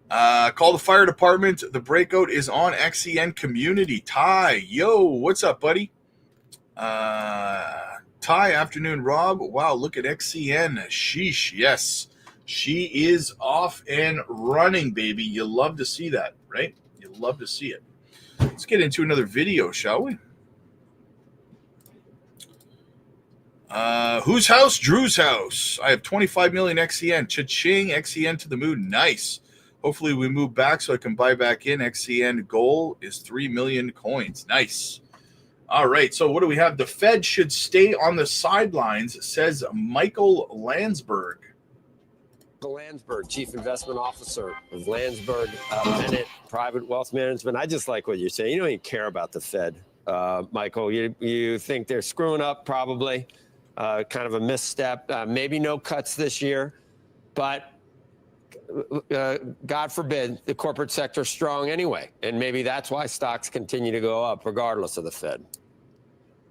Call the fire department. The breakout is on XCN community. Ty, yo, what's up, buddy? Ty, afternoon, Rob. Wow, look at XCN. Sheesh, yes. She is off and running, baby. You love to see that, right? You love to see it. Let's get into another video, shall we? Whose house? Drew's house. I have 25 million XCN. Cha-ching, XCN to the moon. Nice. Hopefully we move back so I can buy back in. XCN goal is 3 million coins. Nice. All right, so what do we have? The Fed should stay on the sidelines, says Michael Landsberg. Landsberg, Chief Investment Officer of Landsberg Bennett Private Wealth Management. I just like what you're saying. You don't even care about the Fed, Michael. You think they're screwing up, probably. Kind of a misstep. Maybe no cuts this year, but God forbid the corporate sector strong anyway. And maybe that's why stocks continue to go up regardless of the Fed.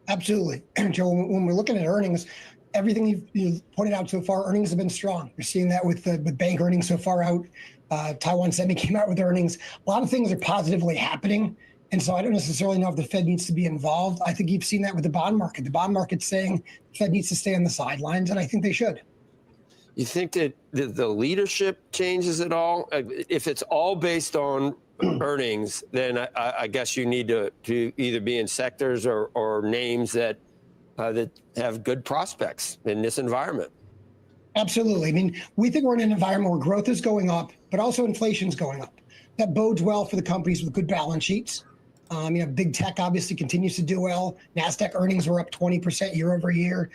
Absolutely. Joe, when we're looking at earnings, everything you've pointed out so far, earnings have been strong. You're seeing that with bank earnings so far out. Taiwan Semi came out with earnings. A lot of things are positively happening. And so I don't necessarily know if the Fed needs to be involved. I think you've seen that with the bond market. The bond market's saying the Fed needs to stay on the sidelines, and I think they should. You think that the leadership changes at all? If it's all based on earnings, then I guess you need to either be in sectors or names that have good prospects in this environment. Absolutely. I mean, we think we're in an environment where growth is going up, but also inflation's going up. That bodes well for the companies with good balance sheets. Big tech obviously continues to do well. NASDAQ earnings were up 20% year over year.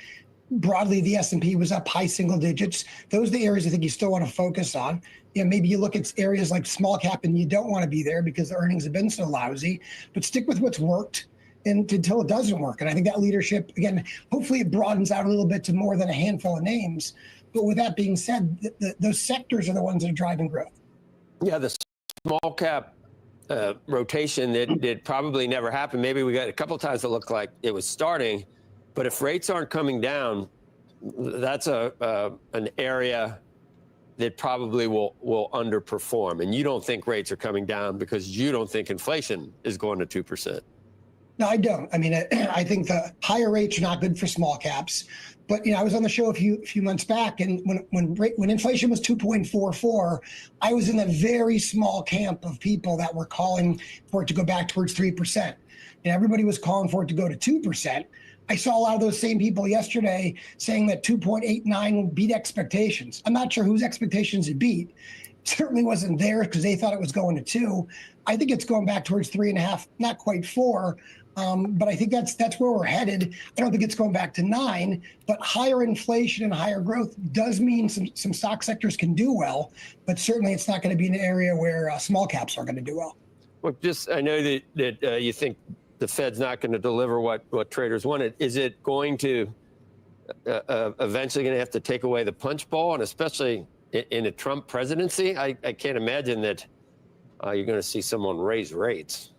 Broadly, the S&P was up high single digits. Those are the areas I think you still want to focus on. Maybe you look at areas like small cap and you don't want to be there because the earnings have been so lousy, but stick with what's worked. until it doesn't work. And I think that leadership, again, hopefully it broadens out a little bit to more than a handful of names. But with that being said, those sectors are the ones that are driving growth. Yeah, the small cap rotation that probably never happened. Maybe we got a couple of times that looked like it was starting, but if rates aren't coming down, that's an area that probably will underperform. And you don't think rates are coming down because you don't think inflation is going to 2%. No, I don't. I mean, I think the higher rates are not good for small caps. But I was on the show a few months back, and when inflation was 2.44, I was in a very small camp of people that were calling for it to go back towards 3%, and everybody was calling for it to go to 2%. I saw a lot of those same people yesterday saying that 2.89 beat expectations. I'm not sure whose expectations it beat. It certainly wasn't theirs because they thought it was going to 2. I think it's going back towards 3.5, not quite 4. But I think that's where we're headed. I don't think it's going back to 9, but higher inflation and higher growth does mean some stock sectors can do well, but certainly it's not going to be an area where small caps are going to do well. Well, I know that you think the Fed's not going to deliver what traders wanted. Is it going to eventually going to have to take away the punch bowl, and especially in a Trump presidency? I can't imagine that you're going to see someone raise rates.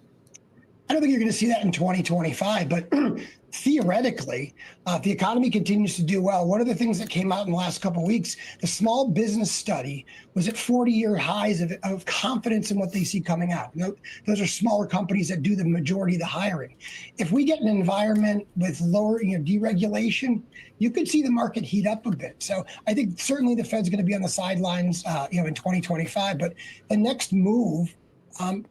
I don't think you're going to see that in 2025, but theoretically, if the economy continues to do well, one of the things that came out in the last couple of weeks, the small business study was at 40-year highs of confidence in what they see coming out. Those are smaller companies that do the majority of the hiring. If we get an environment with lower deregulation, you could see the market heat up a bit. So I think certainly the Fed's going to be on the sidelines in 2025, but the next move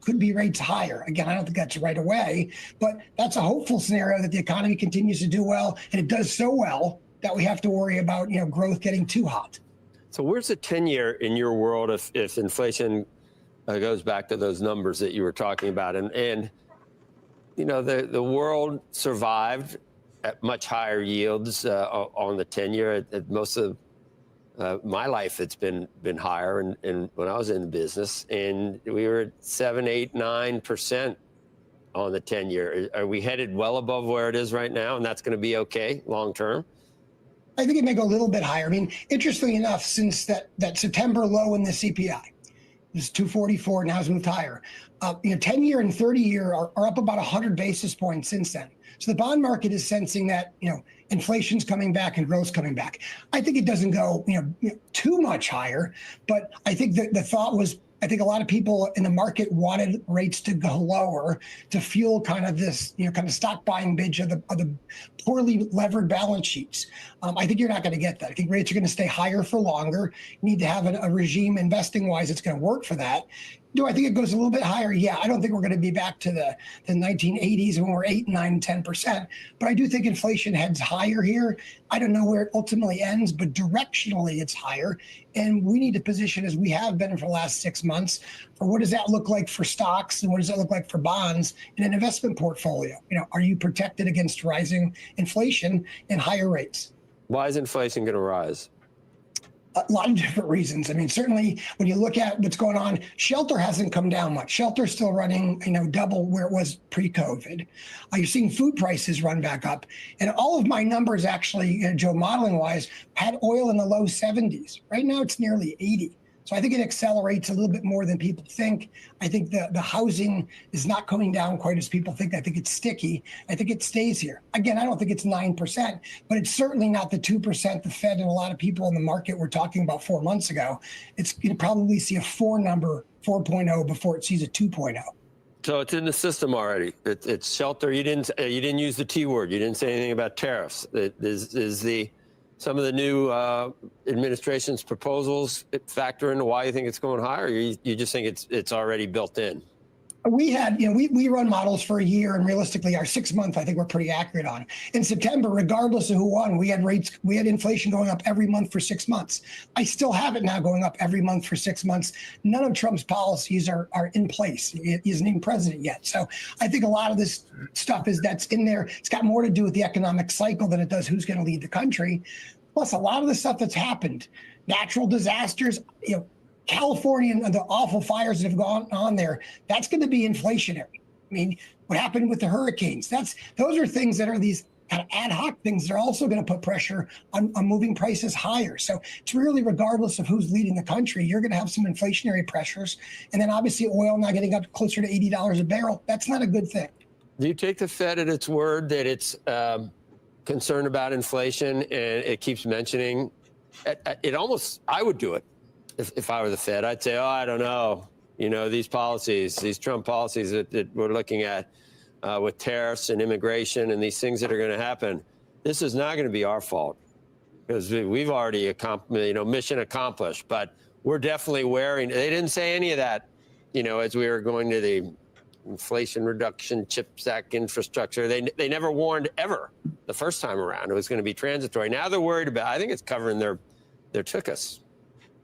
could be rates higher. Again, I don't think that's right away, but that's a hopeful scenario that the economy continues to do well, and it does so well that we have to worry about growth getting too hot. So where's the 10-year in your world if inflation goes back to those numbers that you were talking about? And the world survived at much higher yields on the 10-year. At most of my life, it's been higher, and when I was in business, and we were at 7, 8, 9% on the 10-year. Are we headed well above where it is right now, and that's going to be okay long term? I think it may go a little bit higher. I mean, interestingly enough, since that September low in the CPI, it's 244, now it's moved higher. 10-year and 30-year are up about 100 basis points since then. So the bond market is sensing that inflation's coming back and growth's coming back. I think it doesn't go too much higher, but I think the thought was, I think a lot of people in the market wanted rates to go lower to fuel kind of this kind of stock buying binge of the poorly levered balance sheets. I think you're not going to get that. I think rates are going to stay higher for longer. You need to have a regime investing wise that's going to work for that. Do I think it goes a little bit higher? Yeah, I don't think we're going to be back to the 1980s when we're 8, 9, 10%. But I do think inflation heads higher here. I don't know where it ultimately ends, but directionally it's higher. And we need to position, as we have been for the last 6 months, for what does that look like for stocks and what does that look like for bonds in an investment portfolio? Are you protected against rising inflation and higher rates? Why is inflation going to rise? A lot of different reasons. I mean, certainly when you look at what's going on, shelter hasn't come down much. Shelter's still running, double where it was pre-COVID. You're seeing food prices run back up. And all of my numbers actually, Joe, modeling wise, had oil in the low 70s. Right now it's nearly 80. So I think it accelerates a little bit more than people think. I think the housing is not coming down quite as people think. I think it's sticky. I think it stays here. Again, I don't think it's 9%, but it's certainly not the 2% the Fed and a lot of people in the market were talking about 4 months ago. It's going to probably see a 4 number, 4.0, before it sees a 2.0. So it's in the system already. It's shelter. You didn't use the T word. You didn't say anything about tariffs. Some of the new administration's proposals factor into why you think it's going higher? Or you just think it's already built in? We had, we run models for a year, and realistically our 6 month, I think we're pretty accurate on. In September, regardless of who won, we had inflation going up every month for 6 months. I still have it now going up every month for 6 months. None of Trump's policies are in place. He isn't even president yet. So I think a lot of this stuff that's in there. It's got more to do with the economic cycle than it does who's going to lead the country. Plus a lot of the stuff that's happened, natural disasters, California and the awful fires that have gone on there, that's going to be inflationary. I mean, what happened with the hurricanes? Those are things that are these kind of ad hoc things that are also going to put pressure on moving prices higher. So it's really regardless of who's leading the country, you're going to have some inflationary pressures. And then obviously oil now getting up closer to $80 a barrel. That's not a good thing. Do you take the Fed at its word that it's concerned about inflation and it keeps mentioning it? Almost, I would do it if I were the Fed. I'd say, oh, I don't know. These policies, these Trump policies that we're looking at with tariffs and immigration and these things that are going to happen, this is not going to be our fault because we've already mission accomplished. But we're definitely they didn't say any of that, as we were going to the Inflation Reduction CHIPS Act infrastructure. They never warned ever the first time around it was going to be transitory. Now they're worried about, I think it's covering their tuchus.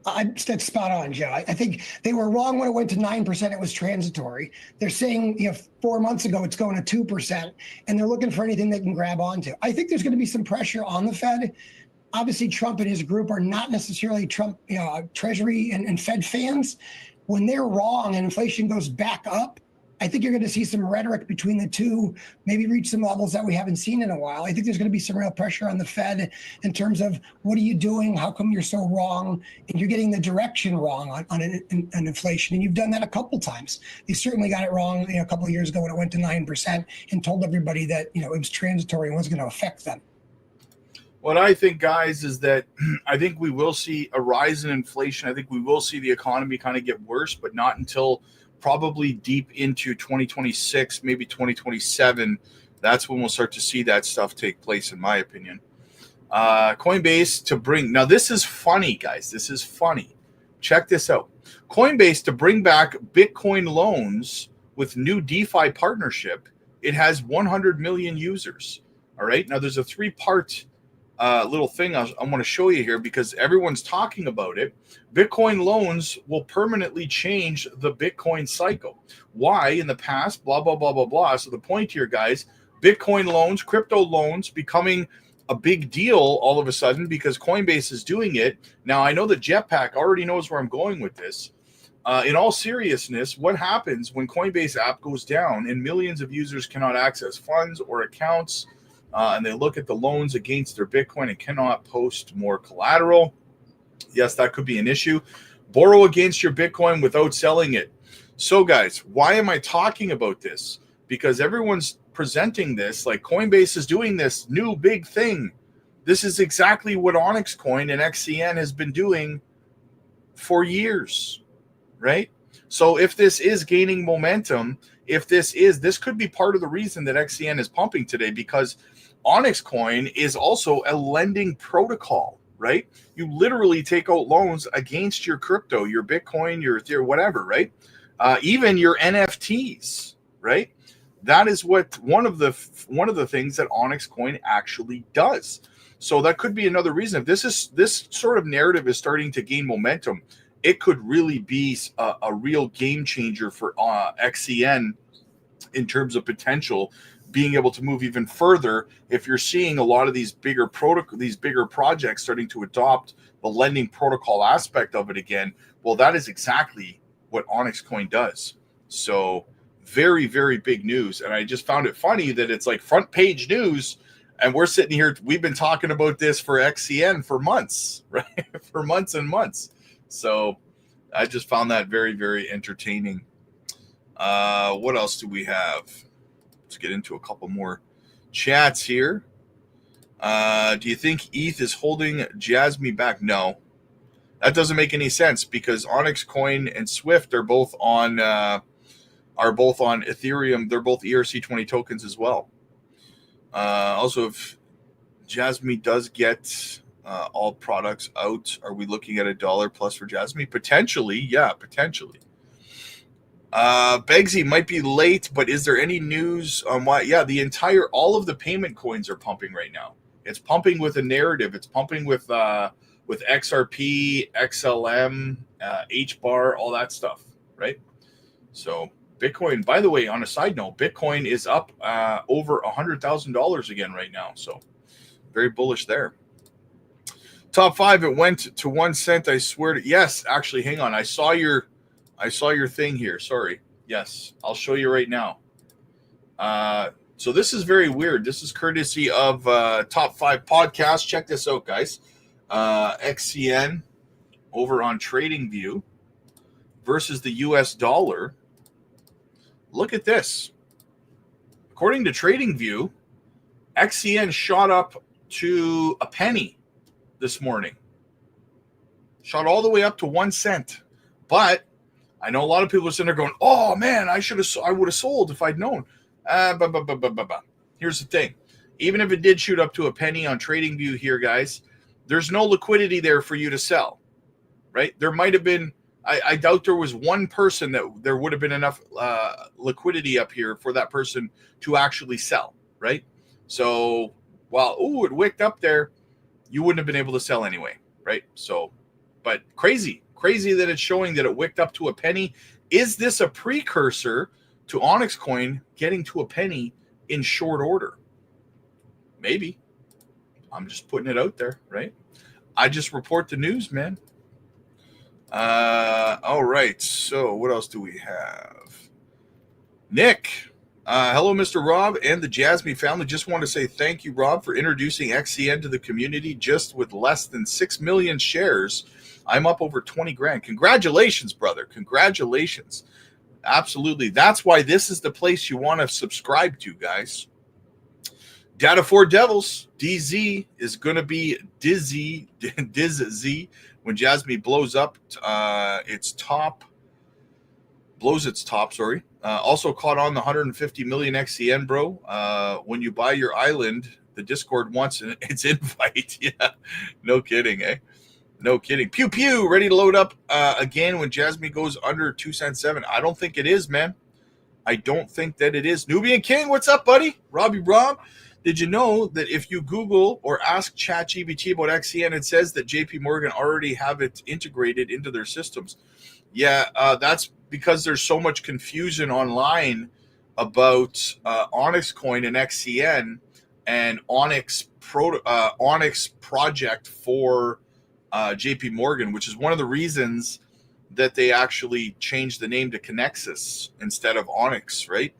That's spot on, Joe. I think they were wrong when it went to 9%. It was transitory. They're saying, 4 months ago, it's going to 2%, and they're looking for anything they can grab onto. I think there's going to be some pressure on the Fed. Obviously, Trump and his group are not necessarily Trump, Treasury and Fed fans. When they're wrong and inflation goes back up, I think you're going to see some rhetoric between the two, maybe reach some levels that we haven't seen in a while. I think there's going to be some real pressure on the Fed in terms of what are you doing? How come you're so wrong? And you're getting the direction wrong on inflation. And you've done that a couple times. You certainly got it wrong a couple of years ago when it went to 9% and told everybody that it was transitory and wasn't going to affect them. What I think, guys, is that I think we will see a rise in inflation. I think we will see the economy kind of get worse, but not until probably deep into 2026, maybe 2027. That's when we'll start to see that stuff take place, in my opinion. Coinbase to bring, now this is funny, guys. This is funny. Check this out. Coinbase to bring back Bitcoin loans with new DeFi partnership. It has 100 million users. All right. Now there's a 3-part little thing I want to show you here because everyone's talking about it. Bitcoin loans will permanently change the Bitcoin cycle. Why? In the past, blah, blah, blah, blah, blah. So the point here, guys, Bitcoin loans, crypto loans becoming a big deal all of a sudden because Coinbase is doing it. Now, I know that Jetpack already knows where I'm going with this. In all seriousness, what happens when Coinbase app goes down and millions of users cannot access funds or accounts and they look at the loans against their Bitcoin and cannot post more collateral? Yes, that could be an issue. Borrow against your Bitcoin without selling it. So, guys, why am I talking about this? Because everyone's presenting this like Coinbase is doing this new big thing. This is exactly what Onyx Coin and XCN has been doing for years, right? So if this is gaining momentum, this could be part of the reason that XCN is pumping today, because Onyx Coin is also a lending protocol, right? You literally take out loans against your crypto, your Bitcoin, your Ethereum, whatever, right? Even your NFTs, right? That is what one of the things that Onyx Coin actually does. So that could be another reason. If this sort of narrative is starting to gain momentum, it could really be a real game changer for XCN in terms of potential being able to move even further. If you're seeing a lot of these bigger projects starting to adopt the lending protocol aspect of it again, well, that is exactly what Onyx Coin does. So very, very big news. And I just found it funny that it's like front page news, and we're sitting here, we've been talking about this for XCN for months, right? For months and months. So I just found that very, very entertaining. What else do we have? Let's get into a couple more chats here. Do you think ETH is holding Jasmy back? No, that doesn't make any sense, because Onyx Coin and Swift are both on Ethereum. They're both ERC20 tokens as well. Also, if Jasmy does get all products out, are we looking at $1 plus for Jasmy? Potentially, yeah, potentially. Begsy might be late, but is there any news on why? Yeah, all of the payment coins are pumping right now. It's pumping with a narrative. It's pumping with XRP, XLM, HBAR, all that stuff, right? So Bitcoin, by the way, on a side note, Bitcoin is up over $100,000 again right now. So very bullish there. Top 5, it went to 1 cent. I swear to, yes, actually, hang on. I saw your thing here. Sorry. Yes, I'll show you right now. So this is very weird. This is courtesy of Top 5 Podcast. Check this out, guys. XCN over on TradingView versus the US dollar. Look at this. According to TradingView, XCN shot up to a penny this morning. Shot all the way up to 1 cent. But I know a lot of people are sitting there going, "Oh man, I would have sold if I'd known." Here's the thing. Even if it did shoot up to a penny on TradingView here, guys, there's no liquidity there for you to sell, right? There might have been, I doubt there was one person that there would have been enough liquidity up here for that person to actually sell, right? So while, it wicked up there, you wouldn't have been able to sell anyway, right? So, but crazy that it's showing that it wicked up to a penny. Is this a precursor to Onyx Coin getting to a penny in short order? Maybe. I'm just putting it out there, right? I just report the news, man. All right. So what else do we have? Nick. Hello, Mr. Rob and the Jasmy family. Just want to say thank you, Rob, for introducing XCN to the community. Just with less than 6 million shares, I'm up over 20 grand. Congratulations, brother. Congratulations. Absolutely. That's why this is the place you want to subscribe to, guys. Data for Devils, DZ is going to be dizzy when Jasmy blows up its top. Also caught on the 150 million XCN, bro. When you buy your island, the Discord wants its invite. Yeah, no kidding, eh? No kidding. Pew pew, ready to load up again when Jasmy goes under 2.7. I don't think it is, man. I don't think that it is. Nubian King, what's up, buddy? Robbie Rob, did you know that if you Google or ask ChatGPT about XCN, it says that JP Morgan already have it integrated into their systems? Yeah, that's because there's so much confusion online about Onyx Coin and XCN and Onyx project for JP Morgan, which is one of the reasons that they actually changed the name to Connexus instead of Onyx, right?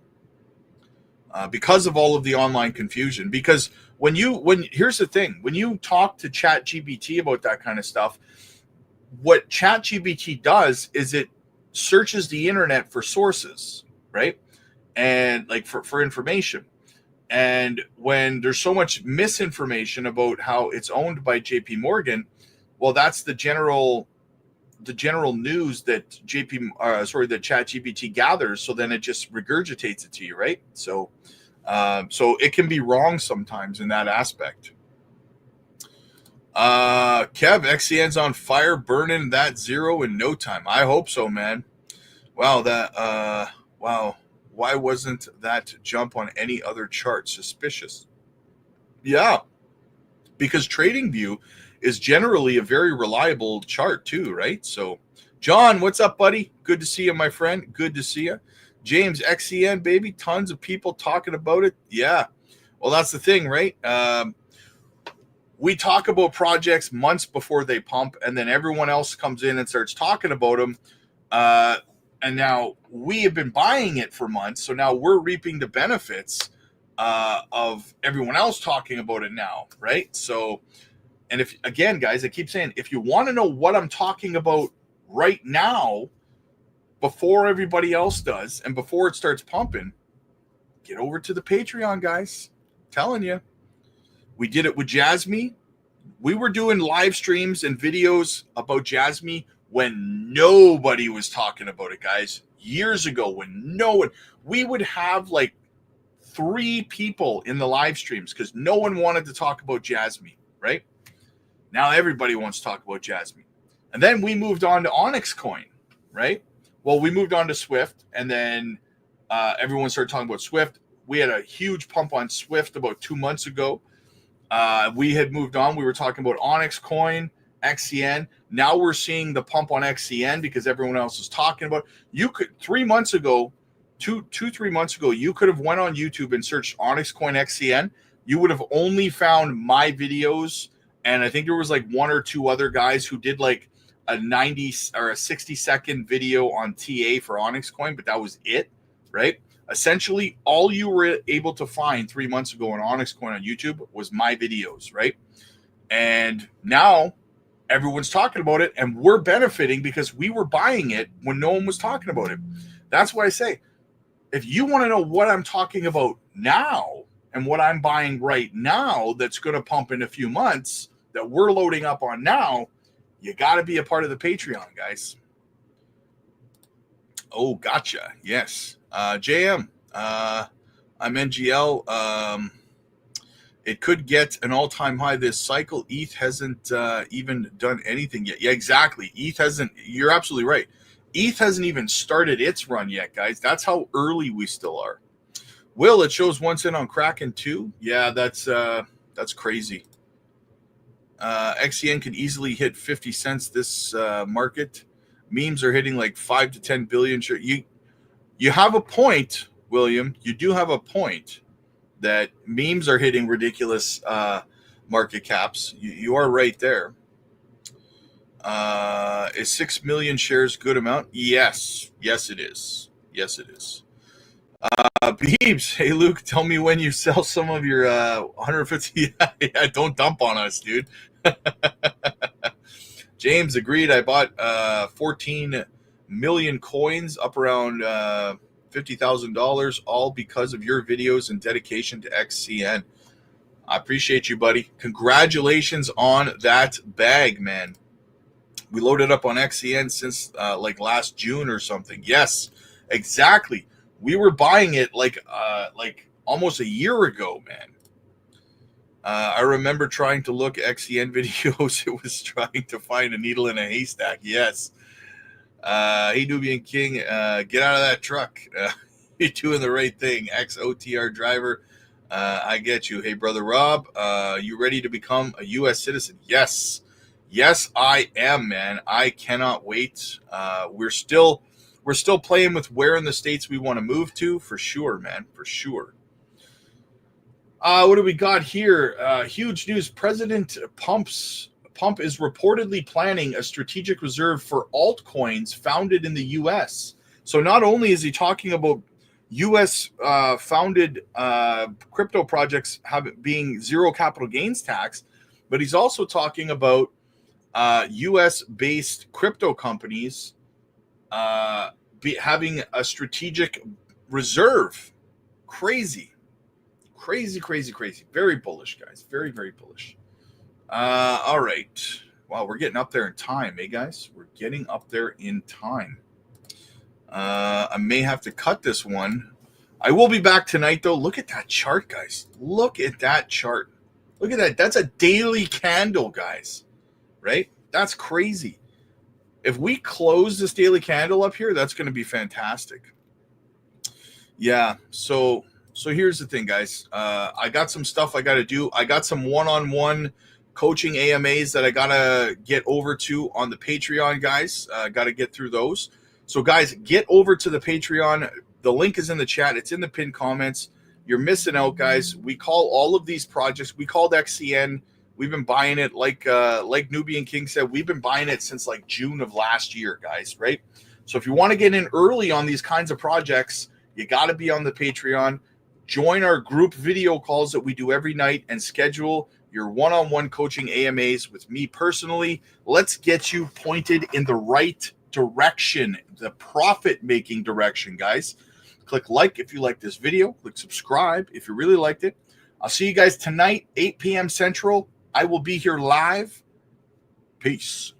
Because of all of the online confusion. Because here's the thing, when you talk to ChatGPT about that kind of stuff, what ChatGPT does is it searches the internet for sources, right? And like for information. And when there's so much misinformation about how it's owned by JP Morgan, well, that's the general news that that ChatGPT gathers. So then it just regurgitates it to you, right? So it can be wrong sometimes in that aspect. Kev, XCN's on fire, burning that zero in no time. I hope so, man. Wow, wow. Why wasn't that jump on any other chart? Suspicious. Yeah, because TradingView is generally a very reliable chart too, right? So, John, what's up, buddy? Good to see you, my friend. Good to see you. James, XCN, baby. Tons of people talking about it. Yeah. Well, that's the thing, right? We talk about projects months before they pump, and then everyone else comes in and starts talking about them. And now we have been buying it for months, so now we're reaping the benefits of everyone else talking about it now, right? So, and if, again, guys, I keep saying, if you want to know what I'm talking about right now, before everybody else does, and before it starts pumping, get over to the Patreon, guys. I'm telling you. We did it with Jasmy. We were doing live streams and videos about Jasmy when nobody was talking about it, guys. Years ago, when no one, we would have like 3 people in the live streams because no one wanted to talk about Jasmy, right? Now everybody wants to talk about Jasmy. And then we moved on to Onyx Coin, right? Well, we moved on to Swift, and then everyone started talking about Swift. We had a huge pump on Swift about 2 months ago. We had moved on. We were talking about Onyx Coin, XCN. Now we're seeing the pump on XCN because everyone else is talking about it. You could 3 months ago, 3 months ago, you could have went on YouTube and searched Onyx Coin XCN. You would have only found my videos, and I think there was like 1 or 2 other guys who did like a 90 or a 60-second video on TA for Onyx Coin, but that was it, right? Essentially, all you were able to find 3 months ago on Onyx Coin on YouTube was my videos, right? And now everyone's talking about it, and we're benefiting because we were buying it when no one was talking about it. That's why I say, if you want to know what I'm talking about now and what I'm buying right now that's going to pump in a few months that we're loading up on now, you got to be a part of the Patreon, guys. Oh, gotcha. Yes. JM, I'm NGL. It could get an all-time high this cycle. ETH hasn't even done anything yet. Yeah, exactly. ETH hasn't. You're absolutely right. ETH hasn't even started its run yet, guys. That's how early we still are. Will, it shows once in on Kraken too. Yeah, that's crazy. XCN could easily hit 50 cents this market. Memes are hitting like 5 to 10 billion. Sure, you have a point, William. You do have a point that memes are hitting ridiculous market caps. You are right there. Is 6 million shares good amount? Yes. Yes, it is. Yes, it is. Beebs, hey, Luke, tell me when you sell some of your 150. Yeah, don't dump on us, dude. James, agreed. I bought 14 million coins, up around $50,000, all because of your videos and dedication to XCN. I appreciate you, buddy. Congratulations on that bag, man. We loaded up on XCN since like last June or something. Yes, exactly. We were buying it like almost a year ago, man. I remember trying to look at XCN videos. It was trying to find a needle in a haystack. Yes. Hey, Nubian King, get out of that truck. You're doing the right thing. Ex-OTR driver. I get you. Hey, Brother Rob, you ready to become a U.S. citizen? Yes. Yes, I am, man. I cannot wait. We're still playing with where in the States we want to move to, for sure, man, for sure. What do we got here? Huge news. President Pump is reportedly planning a strategic reserve for altcoins founded in the U.S. So not only is he talking about U.S. founded crypto projects being zero capital gains tax, but he's also talking about U.S. based crypto companies having a strategic reserve. Crazy. Very bullish, guys. Very, very bullish. All right. Wow, we're getting up there in time, eh, guys? We're getting up there in time. I may have to cut this one. I will be back tonight, though. Look at that chart, guys. Look at that chart. Look at that. That's a daily candle, guys. Right? That's crazy. If we close this daily candle up here, that's going to be fantastic. Yeah, so here's the thing, guys. I got some stuff I got to do. I got some one-on-one coaching AMAs that I got to get over to on the Patreon, guys. Got to get through those. So, guys, get over to the Patreon. The link is in the chat. It's in the pinned comments. You're missing out, guys. We call all of these projects. We called XCN. We've been buying it like Nubian King said. We've been buying it since like June of last year, guys, right? So if you want to get in early on these kinds of projects, you got to be on the Patreon. Join our group video calls that we do every night and schedule your one-on-one coaching AMAs with me personally. Let's get you pointed in the right direction, the profit-making direction, guys. Click like if you like this video. Click subscribe if you really liked it. I'll see you guys tonight, 8 p.m. Central. I will be here live. Peace.